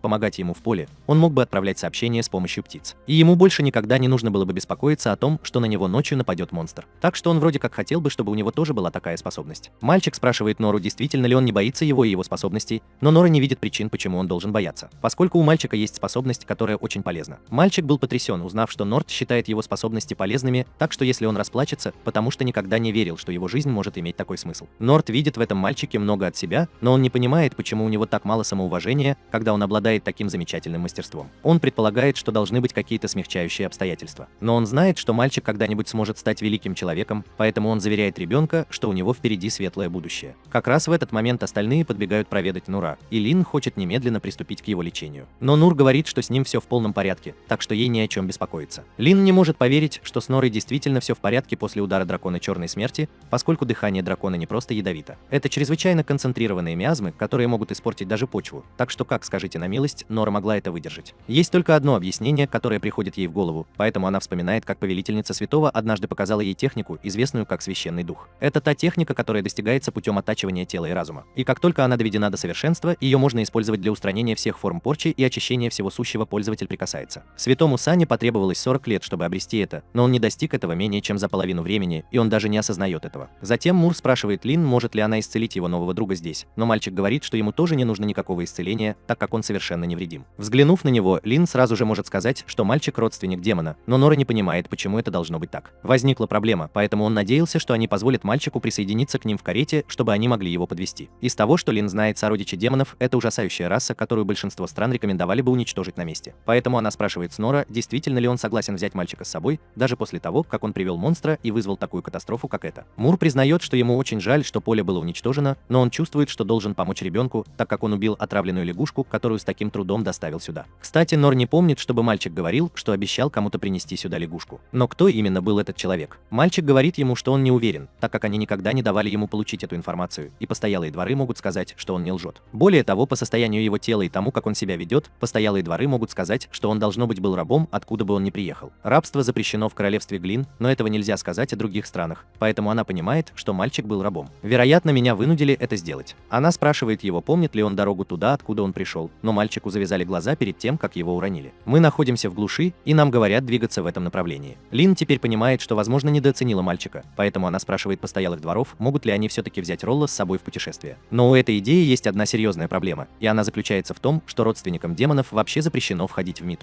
помогать ему в поле, он мог бы отправлять сообщения с помощью птиц. И ему больше никогда не нужно было бы беспокоиться о том, что на него ночью нападет монстр. Так что он вроде как хотел бы, чтобы у него тоже была такая способность. Мальчик спрашивает Нору, действительно ли он не боится его и его способностей, но Нора не видит причин, почему он должен бояться, поскольку у мальчика есть способность, которая очень полезна. Мальчик был потрясен, узнав, что Норт считает его способности полезными, так что если он расплачется, потому что никогда не верил, что его жизнь может иметь такой смысл. Норт видит в этом мальчике много от себя, но он не понимает, почему у него так мало самоуважения, когда он обладает таким замечательным мастерством. Он предполагает, что должны быть какие-то смягчающие обстоятельства. Но он знает, что мальчик когда-нибудь сможет стать великим человеком, поэтому он заверяет ребенка, что у него впереди светлое будущее. Как раз в этот момент остальные подбегают проведать Нура, и Лин хочет немедленно приступить к его лечению. Но Нур говорит, что с ним все в полном порядке, так что ей не о чем беспокоиться. Лин не может поверить, что с Норой действительно все в порядке после удара дракона Черной Смерти, поскольку дыхание дракона не просто ядовито. Это чрезвычайно концентрированные миазмы, которые могут испортить даже почву, так что, как скажите на милость, Нора могла это выдержать. Есть только одно объяснение, которое приходит ей в голову, поэтому она вспоминает, как повелительница святого однажды показала ей технику, известную как священный дух. Это та техника, которая достигается путем оттачивания тела и разума. И как только она доведена до совершенства, ее можно использовать для устранения всех форм порчи и очищения всего сущего пользователь прикасается. Святому Сане потребовалось 40 лет, чтобы обрести это, но он не достиг этого менее чем за половину времени, и он даже не осознает этого. Затем Мур спрашивает Лин, может ли она исцелить его нового друга здесь, но мальчик говорит, что ему тоже не нужно никакого исцеления, так как он совершенно невредим. Взглянув на него, Лин сразу же может сказать, что мальчик родственник демона, но Нора не понимает, почему это должно быть так. Возникла проблема, поэтому он надеялся, что они позволят мальчику присоединиться к ним в карете, чтобы они могли его подвести. Из того, что Лин знает, сородичи демонов — это ужасающая раса, которую большинство стран рекомендовали бы уничтожить на месте. Поэтому она спрашивает с Нора, действительно ли он согласен взять мальчика с собой, даже после того, как он привел монстра и вызвал такую катастрофу, как эта. Мур признает, что ему очень жаль, что поле было уничтожено, но он чувствует, что должен помочь ребенку, так как он убил отравленную лягушку, которую с таким трудом доставил сюда. Кстати, Нор не помнит, чтобы мальчик говорил, что обещал кому-то принести сюда лягушку. Но кто именно был этот человек? Мальчик говорит ему, что он не уверен, так как они никогда не давали ему получить эту информацию, и постоялые дворы могут сказать, что он не лжет. Более того, по состоянию его тела и тому, как он себя ведет, постоялые дворы могут сказать, что он должно быть был рабом, откуда бы он ни приехал. Рабство запрещено в королевстве Глин, но этого нельзя сказать о других странах, поэтому она понимает, что мальчик был рабом. Вероятно, меня вынудили это сделать. Она спрашивает его, помнит ли он дорогу туда, откуда он пришел, но мальчику завязали глаза перед тем, как его уронили. Мы находимся в глуши, и нам говорят двигаться в этом направлении. Лин теперь понимает, что, возможно, недооценила мальчика, поэтому она спрашивает постоялых дворов, могут ли они все-таки взять Ролла с собой в путешествие. Но у этой идеи есть одна серьезная проблема, и она заключается в том, что родственникам демонов вообще запрещено входить в Митру.